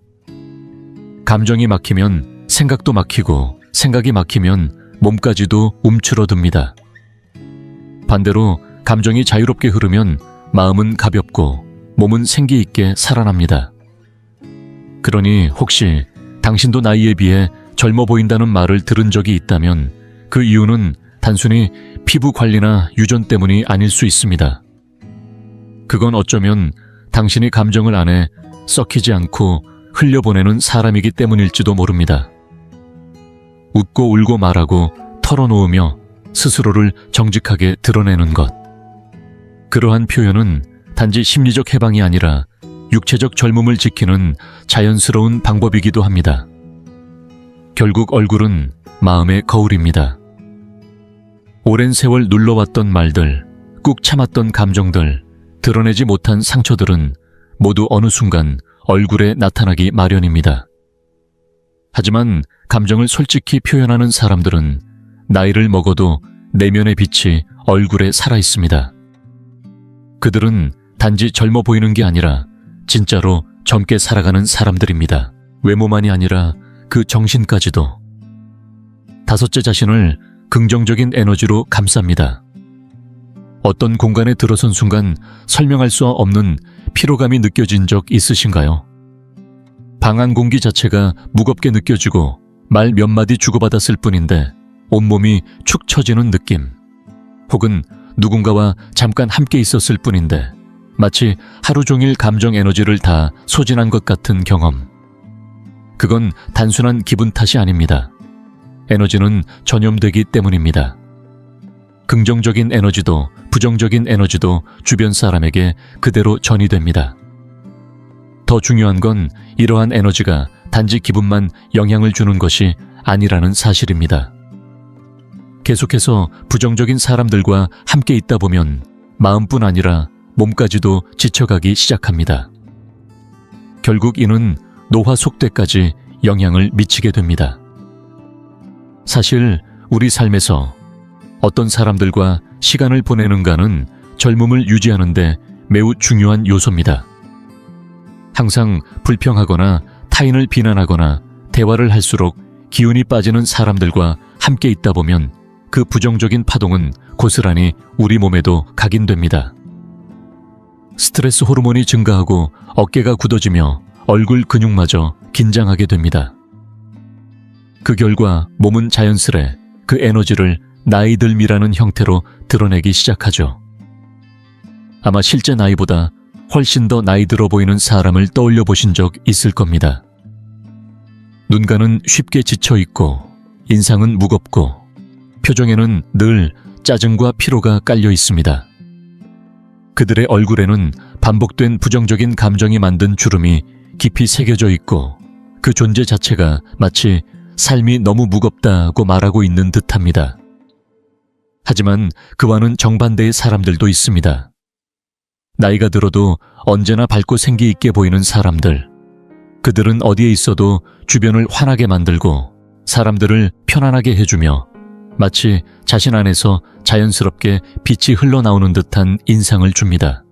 감정이 막히면 생각도 막히고 생각이 막히면 몸까지도 움츠러듭니다. 반대로 감정이 자유롭게 흐르면 마음은 가볍고 몸은 생기 있게 살아납니다. 그러니 혹시 당신도 나이에 비해 젊어 보인다는 말을 들은 적이 있다면 그 이유는 단순히 피부 관리나 유전 때문이 아닐 수 있습니다. 그건 어쩌면 당신이 감정을 안에 썩히지 않고 흘려보내는 사람이기 때문일지도 모릅니다. 웃고 울고 말하고 털어놓으며 스스로를 정직하게 드러내는 것. 그러한 표현은 단지 심리적 해방이 아니라 육체적 젊음을 지키는 자연스러운 방법이기도 합니다. 결국 얼굴은 마음의 거울입니다. 오랜 세월 눌러왔던 말들, 꾹 참았던 감정들, 드러내지 못한 상처들은 모두 어느 순간 얼굴에 나타나기 마련입니다. 하지만 감정을 솔직히 표현하는 사람들은 나이를 먹어도 내면의 빛이 얼굴에 살아있습니다. 그들은 단지 젊어 보이는 게 아니라 진짜로 젊게 살아가는 사람들입니다. 외모만이 아니라 그 정신까지도. 다섯째 자신을 긍정적인 에너지로 감쌉니다. 어떤 공간에 들어선 순간 설명할 수 없는 피로감이 느껴진 적 있으신가요? 방 안 공기 자체가 무겁게 느껴지고 말 몇 마디 주고받았을 뿐인데 온몸이 축 처지는 느낌. 혹은 누군가와 잠깐 함께 있었을 뿐인데 마치 하루 종일 감정 에너지를 다 소진한 것 같은 경험. 그건 단순한 기분 탓이 아닙니다. 에너지는 전염되기 때문입니다. 긍정적인 에너지도 부정적인 에너지도 주변 사람에게 그대로 전이됩니다. 더 중요한 건 이러한 에너지가 단지 기분만 영향을 주는 것이 아니라는 사실입니다. 계속해서 부정적인 사람들과 함께 있다 보면 마음뿐 아니라 몸까지도 지쳐가기 시작합니다. 결국 이는 노화 속대까지 영향을 미치게 됩니다. 사실 우리 삶에서 어떤 사람들과 시간을 보내는가는 젊음을 유지하는 데 매우 중요한 요소입니다. 항상 불평하거나 타인을 비난하거나 대화를 할수록 기운이 빠지는 사람들과 함께 있다 보면 그 부정적인 파동은 고스란히 우리 몸에도 각인됩니다. 스트레스 호르몬이 증가하고 어깨가 굳어지며 얼굴 근육마저 긴장하게 됩니다. 그 결과 몸은 자연스레 그 에너지를 나이 듦이라는 형태로 드러내기 시작하죠. 아마 실제 나이보다 훨씬 더 나이 들어 보이는 사람을 떠올려 보신 적 있을 겁니다. 눈가는 쉽게 지쳐 있고 인상은 무겁고 표정에는 늘 짜증과 피로가 깔려 있습니다. 그들의 얼굴에는 반복된 부정적인 감정이 만든 주름이 깊이 새겨져 있고 그 존재 자체가 마치 삶이 너무 무겁다고 말하고 있는 듯합니다. 하지만 그와는 정반대의 사람들도 있습니다. 나이가 들어도 언제나 밝고 생기 있게 보이는 사람들. 그들은 어디에 있어도 주변을 환하게 만들고 사람들을 편안하게 해주며 마치 자신 안에서 자연스럽게 빛이 흘러나오는 듯한 인상을 줍니다.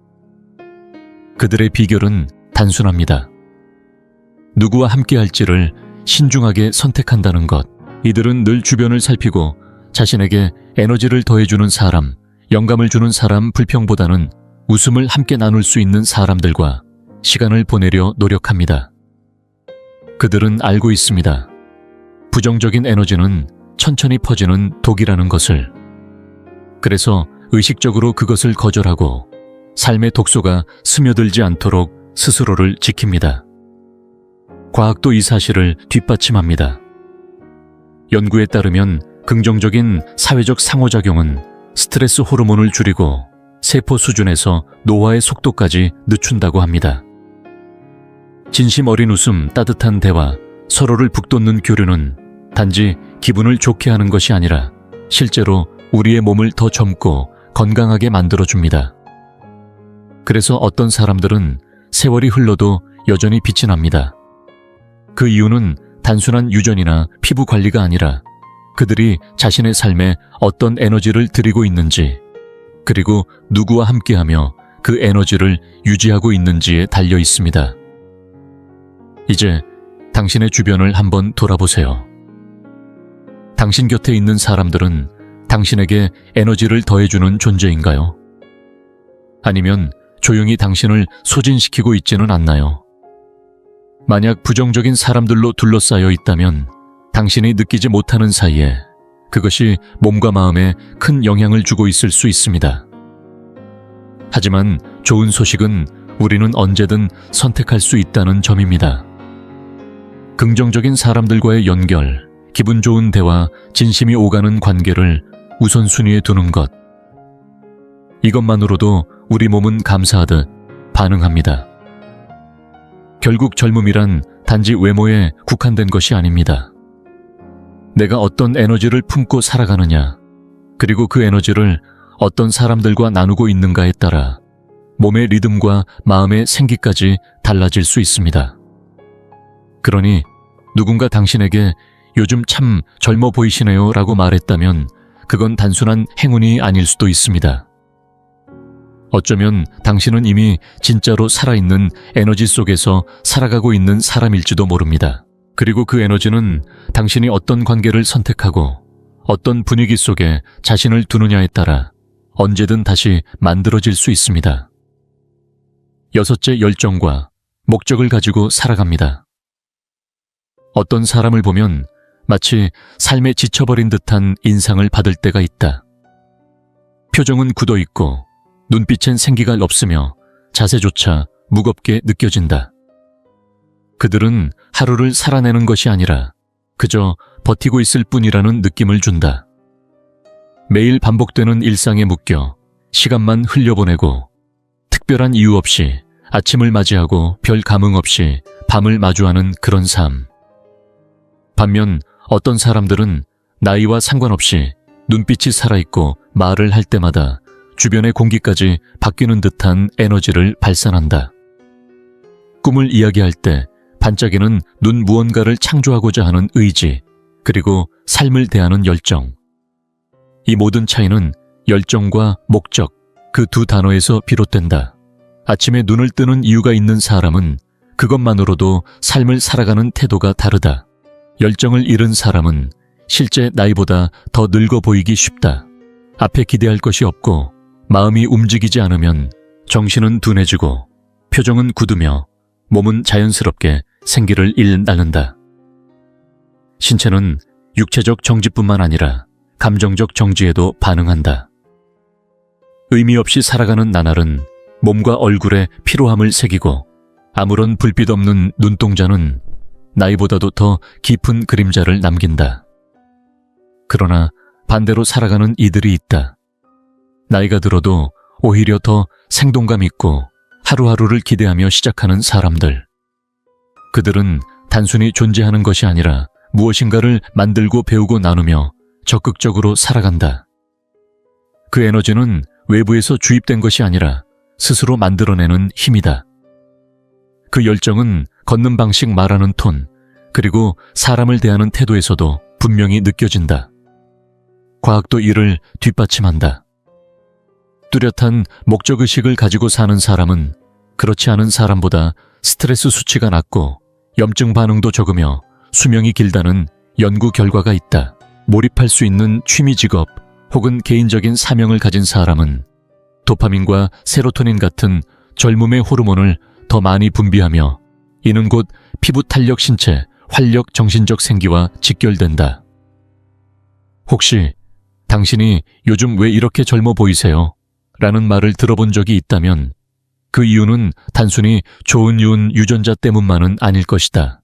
그들의 비결은 단순합니다. 누구와 함께 할지를 신중하게 선택한다는 것. 이들은 늘 주변을 살피고 자신에게 에너지를 더해주는 사람, 영감을 주는 사람 불평보다는 웃음을 함께 나눌 수 있는 사람들과 시간을 보내려 노력합니다. 그들은 알고 있습니다. 부정적인 에너지는 천천히 퍼지는 독이라는 것을. 그래서 의식적으로 그것을 거절하고 삶의 독소가 스며들지 않도록 스스로를 지킵니다. 과학도 이 사실을 뒷받침합니다. 연구에 따르면 긍정적인 사회적 상호작용은 스트레스 호르몬을 줄이고 세포 수준에서 노화의 속도까지 늦춘다고 합니다. 진심 어린 웃음, 따뜻한 대화, 서로를 북돋는 교류는 단지 기분을 좋게 하는 것이 아니라 실제로 우리의 몸을 더 젊고 건강하게 만들어줍니다. 그래서 어떤 사람들은 세월이 흘러도 여전히 빛이 납니다. 그 이유는 단순한 유전이나 피부 관리가 아니라 그들이 자신의 삶에 어떤 에너지를 들이고 있는지, 그리고 누구와 함께하며 그 에너지를 유지하고 있는지에 달려 있습니다. 이제 당신의 주변을 한번 돌아보세요. 당신 곁에 있는 사람들은 당신에게 에너지를 더해주는 존재인가요? 아니면 조용히 당신을 소진시키고 있지는 않나요? 만약 부정적인 사람들로 둘러싸여 있다면 당신이 느끼지 못하는 사이에 그것이 몸과 마음에 큰 영향을 주고 있을 수 있습니다. 하지만 좋은 소식은 우리는 언제든 선택할 수 있다는 점입니다. 긍정적인 사람들과의 연결, 기분 좋은 대화, 진심이 오가는 관계를 우선순위에 두는 것. 이것만으로도 우리 몸은 감사하듯 반응합니다. 결국 젊음이란 단지 외모에 국한된 것이 아닙니다. 내가 어떤 에너지를 품고 살아가느냐, 그리고 그 에너지를 어떤 사람들과 나누고 있는가에 따라 몸의 리듬과 마음의 생기까지 달라질 수 있습니다. 그러니 누군가 당신에게 요즘 참 젊어 보이시네요 라고 말했다면 그건 단순한 행운이 아닐 수도 있습니다. 어쩌면 당신은 이미 진짜로 살아있는 에너지 속에서 살아가고 있는 사람일지도 모릅니다. 그리고 그 에너지는 당신이 어떤 관계를 선택하고 어떤 분위기 속에 자신을 두느냐에 따라 언제든 다시 만들어질 수 있습니다. 여섯째, 열정과 목적을 가지고 살아갑니다. 어떤 사람을 보면 마치 삶에 지쳐버린 듯한 인상을 받을 때가 있다. 표정은 굳어있고 눈빛엔 생기가 없으며 자세조차 무겁게 느껴진다. 그들은 하루를 살아내는 것이 아니라 그저 버티고 있을 뿐이라는 느낌을 준다. 매일 반복되는 일상에 묶여 시간만 흘려보내고 특별한 이유 없이 아침을 맞이하고 별 감흥 없이 밤을 마주하는 그런 삶. 반면 어떤 사람들은 나이와 상관없이 눈빛이 살아있고 말을 할 때마다 주변의 공기까지 바뀌는 듯한 에너지를 발산한다. 꿈을 이야기할 때 반짝이는 눈 무언가를 창조하고자 하는 의지, 그리고 삶을 대하는 열정. 이 모든 차이는 열정과 목적, 그 두 단어에서 비롯된다. 아침에 눈을 뜨는 이유가 있는 사람은 그것만으로도 삶을 살아가는 태도가 다르다. 열정을 잃은 사람은 실제 나이보다 더 늙어 보이기 쉽다. 앞에 기대할 것이 없고 마음이 움직이지 않으면 정신은 둔해지고 표정은 굳으며 몸은 자연스럽게 생기를 잃는다. 신체는 육체적 정지뿐만 아니라 감정적 정지에도 반응한다. 의미 없이 살아가는 나날은 몸과 얼굴에 피로함을 새기고 아무런 불빛 없는 눈동자는 나이보다도 더 깊은 그림자를 남긴다. 그러나 반대로 살아가는 이들이 있다. 나이가 들어도 오히려 더 생동감 있고 하루하루를 기대하며 시작하는 사람들. 그들은 단순히 존재하는 것이 아니라 무엇인가를 만들고 배우고 나누며 적극적으로 살아간다. 그 에너지는 외부에서 주입된 것이 아니라 스스로 만들어내는 힘이다. 그 열정은 걷는 방식, 말하는 톤, 그리고 사람을 대하는 태도에서도 분명히 느껴진다. 과학도 이를 뒷받침한다. 뚜렷한 목적의식을 가지고 사는 사람은 그렇지 않은 사람보다 스트레스 수치가 낮고 염증 반응도 적으며 수명이 길다는 연구 결과가 있다. 몰입할 수 있는 취미 직업 혹은 개인적인 사명을 가진 사람은 도파민과 세로토닌 같은 젊음의 호르몬을 더 많이 분비하며 이는 곧 피부 탄력, 신체, 활력, 정신적 생기와 직결된다. 혹시 당신이 요즘 왜 이렇게 젊어 보이세요? 라는 말을 들어본 적이 있다면 그 이유는 단순히 좋은 기운 유전자 때문만은 아닐 것이다.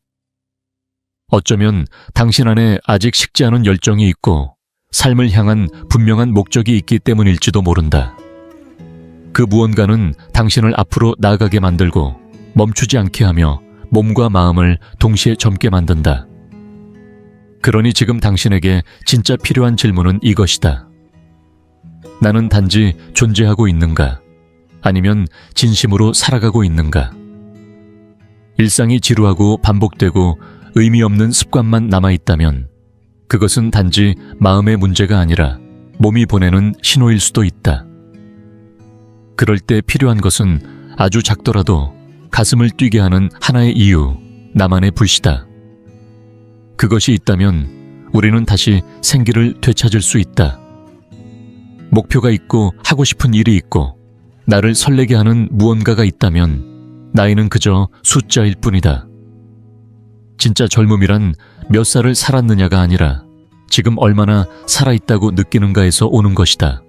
어쩌면 당신 안에 아직 식지 않은 열정이 있고 삶을 향한 분명한 목적이 있기 때문일지도 모른다. 그 무언가는 당신을 앞으로 나아가게 만들고 멈추지 않게 하며 몸과 마음을 동시에 젊게 만든다. 그러니 지금 당신에게 진짜 필요한 질문은 이것이다. 나는 단지 존재하고 있는가? 아니면 진심으로 살아가고 있는가? 일상이 지루하고 반복되고 의미 없는 습관만 남아있다면 그것은 단지 마음의 문제가 아니라 몸이 보내는 신호일 수도 있다. 그럴 때 필요한 것은 아주 작더라도 가슴을 뛰게 하는 하나의 이유, 나만의 불씨다. 그것이 있다면 우리는 다시 생기를 되찾을 수 있다. 목표가 있고 하고 싶은 일이 있고 나를 설레게 하는 무언가가 있다면 나이는 그저 숫자일 뿐이다. 진짜 젊음이란 몇 살을 살았느냐가 아니라 지금 얼마나 살아있다고 느끼는가에서 오는 것이다.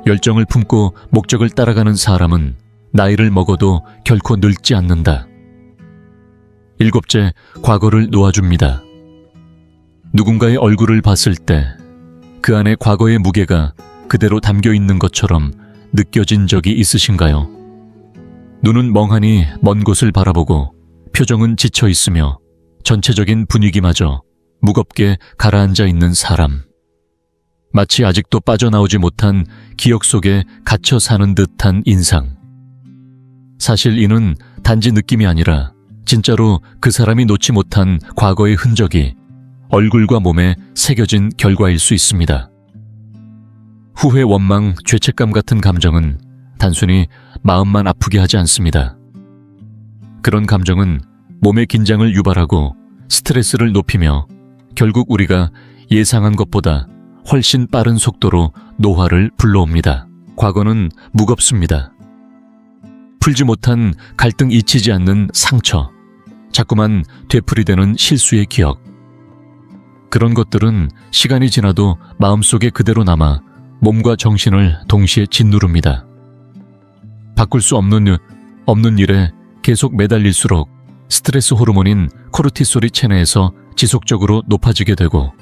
열정을 품고 목적을 따라가는 사람은 나이를 먹어도 결코 늙지 않는다. 일곱째, 과거를 놓아줍니다. 누군가의 얼굴을 봤을 때 그 안에 과거의 무게가 그대로 담겨 있는 것처럼 느껴진 적이 있으신가요? 눈은 멍하니 먼 곳을 바라보고 표정은 지쳐 있으며 전체적인 분위기마저 무겁게 가라앉아 있는 사람. 마치 아직도 빠져나오지 못한 기억 속에 갇혀 사는 듯한 인상. 사실 이는 단지 느낌이 아니라 진짜로 그 사람이 놓지 못한 과거의 흔적이 얼굴과 몸에 새겨진 결과일 수 있습니다. 후회, 원망, 죄책감 같은 감정은 단순히 마음만 아프게 하지 않습니다. 그런 감정은 몸의 긴장을 유발하고 스트레스를 높이며 결국 우리가 예상한 것보다 훨씬 빠른 속도로 노화를 불러옵니다. 과거는 무겁습니다. 풀지 못한 갈등 잊히지 않는 상처, 자꾸만 되풀이되는 실수의 기억. 그런 것들은 시간이 지나도 마음속에 그대로 남아 몸과 정신을 동시에 짓누릅니다. 바꿀 수 없는 일에 계속 매달릴수록 스트레스 호르몬인 코르티솔이 체내에서 지속적으로 높아지게 되고,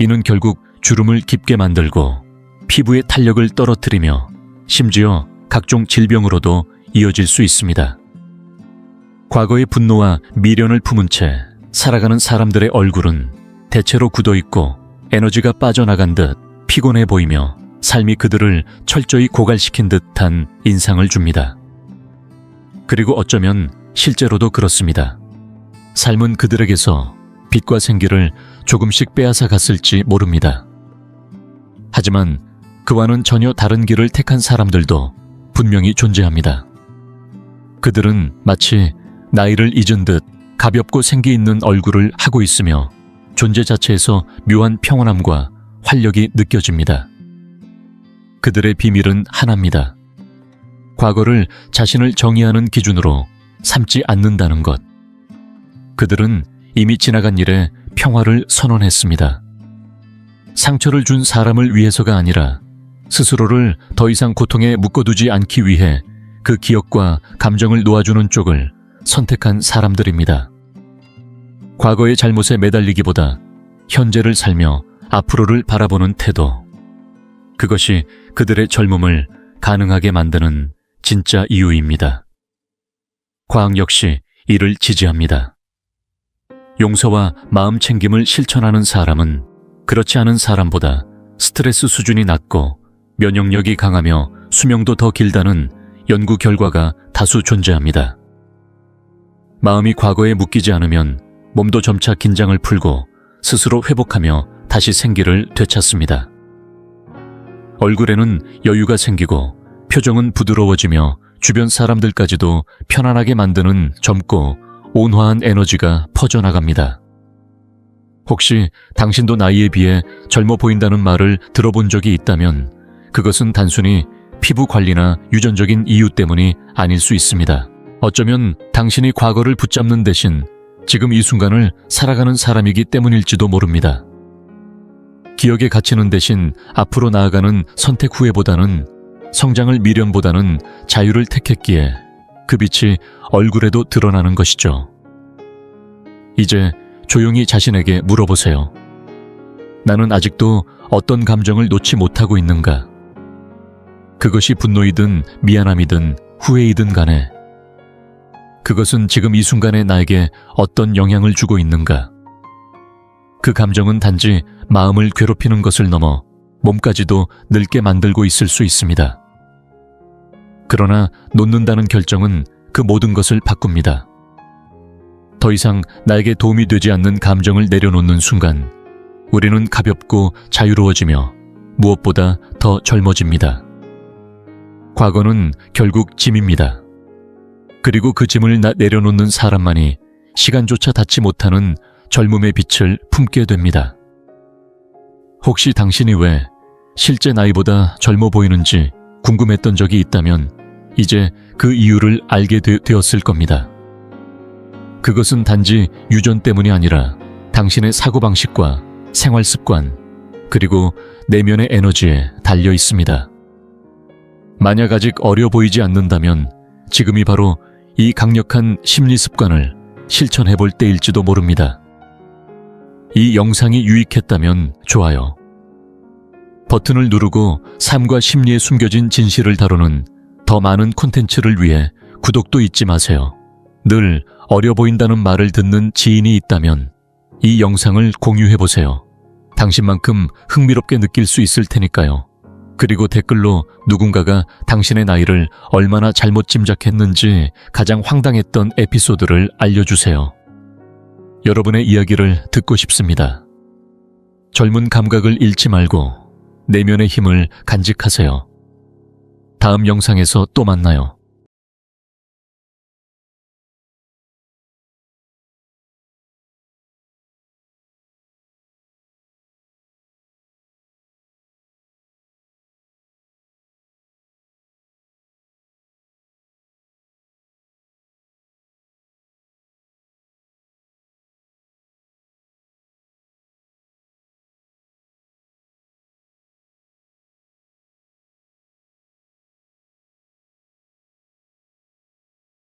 이는 결국 주름을 깊게 만들고 피부의 탄력을 떨어뜨리며 심지어 각종 질병으로도 이어질 수 있습니다. 과거의 분노와 미련을 품은 채 살아가는 사람들의 얼굴은 대체로 굳어있고 에너지가 빠져나간 듯 피곤해 보이며 삶이 그들을 철저히 고갈시킨 듯한 인상을 줍니다. 그리고 어쩌면 실제로도 그렇습니다. 삶은 그들에게서 빛과 생기를 조금씩 빼앗아 갔을지 모릅니다. 하지만 그와는 전혀 다른 길을 택한 사람들도 분명히 존재합니다. 그들은 마치 나이를 잊은 듯 가볍고 생기 있는 얼굴을 하고 있으며 존재 자체에서 묘한 평온함과 활력이 느껴집니다. 그들의 비밀은 하나입니다. 과거를 자신을 정의하는 기준으로 삼지 않는다는 것. 그들은 이미 지나간 일에 평화를 선언했습니다. 상처를 준 사람을 위해서가 아니라 스스로를 더 이상 고통에 묶어두지 않기 위해 그 기억과 감정을 놓아주는 쪽을 선택한 사람들입니다. 과거의 잘못에 매달리기보다 현재를 살며 앞으로를 바라보는 태도. 그것이 그들의 젊음을 가능하게 만드는 진짜 이유입니다. 과학 역시 이를 지지합니다. 용서와 마음 챙김을 실천하는 사람은 그렇지 않은 사람보다 스트레스 수준이 낮고 면역력이 강하며 수명도 더 길다는 연구 결과가 다수 존재합니다. 마음이 과거에 묶이지 않으면 몸도 점차 긴장을 풀고 스스로 회복하며 다시 생기를 되찾습니다. 얼굴에는 여유가 생기고 표정은 부드러워지며 주변 사람들까지도 편안하게 만드는 젊고 온화한 에너지가 퍼져나갑니다. 혹시 당신도 나이에 비해 젊어 보인다는 말을 들어본 적이 있다면 그것은 단순히 피부 관리나 유전적인 이유 때문이 아닐 수 있습니다. 어쩌면 당신이 과거를 붙잡는 대신 지금 이 순간을 살아가는 사람이기 때문일지도 모릅니다. 기억에 갇히는 대신 앞으로 나아가는 선택 후회보다는 성장을 미련보다는 자유를 택했기에 그 빛이 얼굴에도 드러나는 것이죠. 이제 조용히 자신에게 물어보세요. 나는 아직도 어떤 감정을 놓지 못하고 있는가? 그것이 분노이든 미안함이든 후회이든 간에 그것은 지금 이 순간에 나에게 어떤 영향을 주고 있는가? 그 감정은 단지 마음을 괴롭히는 것을 넘어 몸까지도 늙게 만들고 있을 수 있습니다. 그러나 놓는다는 결정은 그 모든 것을 바꿉니다. 더 이상 나에게 도움이 되지 않는 감정을 내려놓는 순간 우리는 가볍고 자유로워지며 무엇보다 더 젊어집니다. 과거는 결국 짐입니다. 그리고 그 짐을 내려놓는 사람만이 시간조차 닿지 못하는 젊음의 빛을 품게 됩니다. 혹시 당신이 왜 실제 나이보다 젊어 보이는지 궁금했던 적이 있다면 이제 그 이유를 알게 되었을 겁니다. 그것은 단지 유전 때문이 아니라 당신의 사고방식과 생활습관, 그리고 내면의 에너지에 달려 있습니다. 만약 아직 어려 보이지 않는다면 지금이 바로 이 강력한 심리 습관을 실천해 볼 때일지도 모릅니다. 이 영상이 유익했다면 좋아요. 버튼을 누르고 삶과 심리에 숨겨진 진실을 다루는 더 많은 콘텐츠를 위해 구독도 잊지 마세요. 늘 어려 보인다는 말을 듣는 지인이 있다면 이 영상을 공유해보세요. 당신만큼 흥미롭게 느낄 수 있을 테니까요. 그리고 댓글로 누군가가 당신의 나이를 얼마나 잘못 짐작했는지 가장 황당했던 에피소드를 알려주세요. 여러분의 이야기를 듣고 싶습니다. 젊은 감각을 잃지 말고 내면의 힘을 간직하세요. 다음 영상에서 또 만나요.